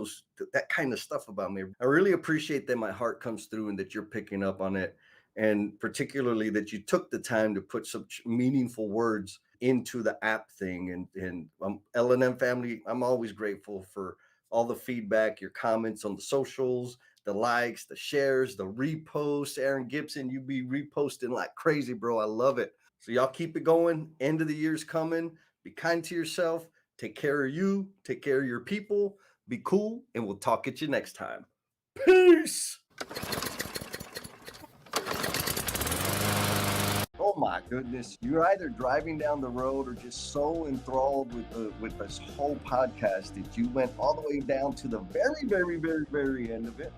that kind of stuff about me. I really appreciate that my heart comes through and that you're picking up on it. And particularly that you took the time to put some meaningful words into the app thing. And L&M family, I'm always grateful for all the feedback, your comments on the socials, the likes, the shares, the reposts. Aaron Gibson, you be reposting like crazy, bro. I love it. So y'all keep it going. End of the year's coming. Be kind to yourself. Take care of you. Take care of your people. Be cool. And we'll talk at you next time. Peace. Oh my goodness. You're either driving down the road or just so enthralled with this whole podcast that you went all the way down to the very, very, very, very end of it.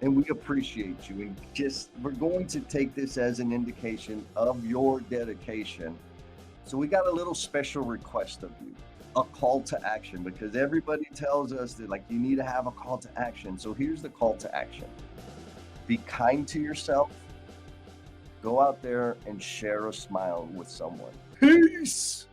And we appreciate you. And we're going to take this as an indication of your dedication. So we got a little special request of you, a call to action, because everybody tells us that like you need to have a call to action. So here's the call to action. Be kind to yourself. Go out there and share a smile with someone. Peace.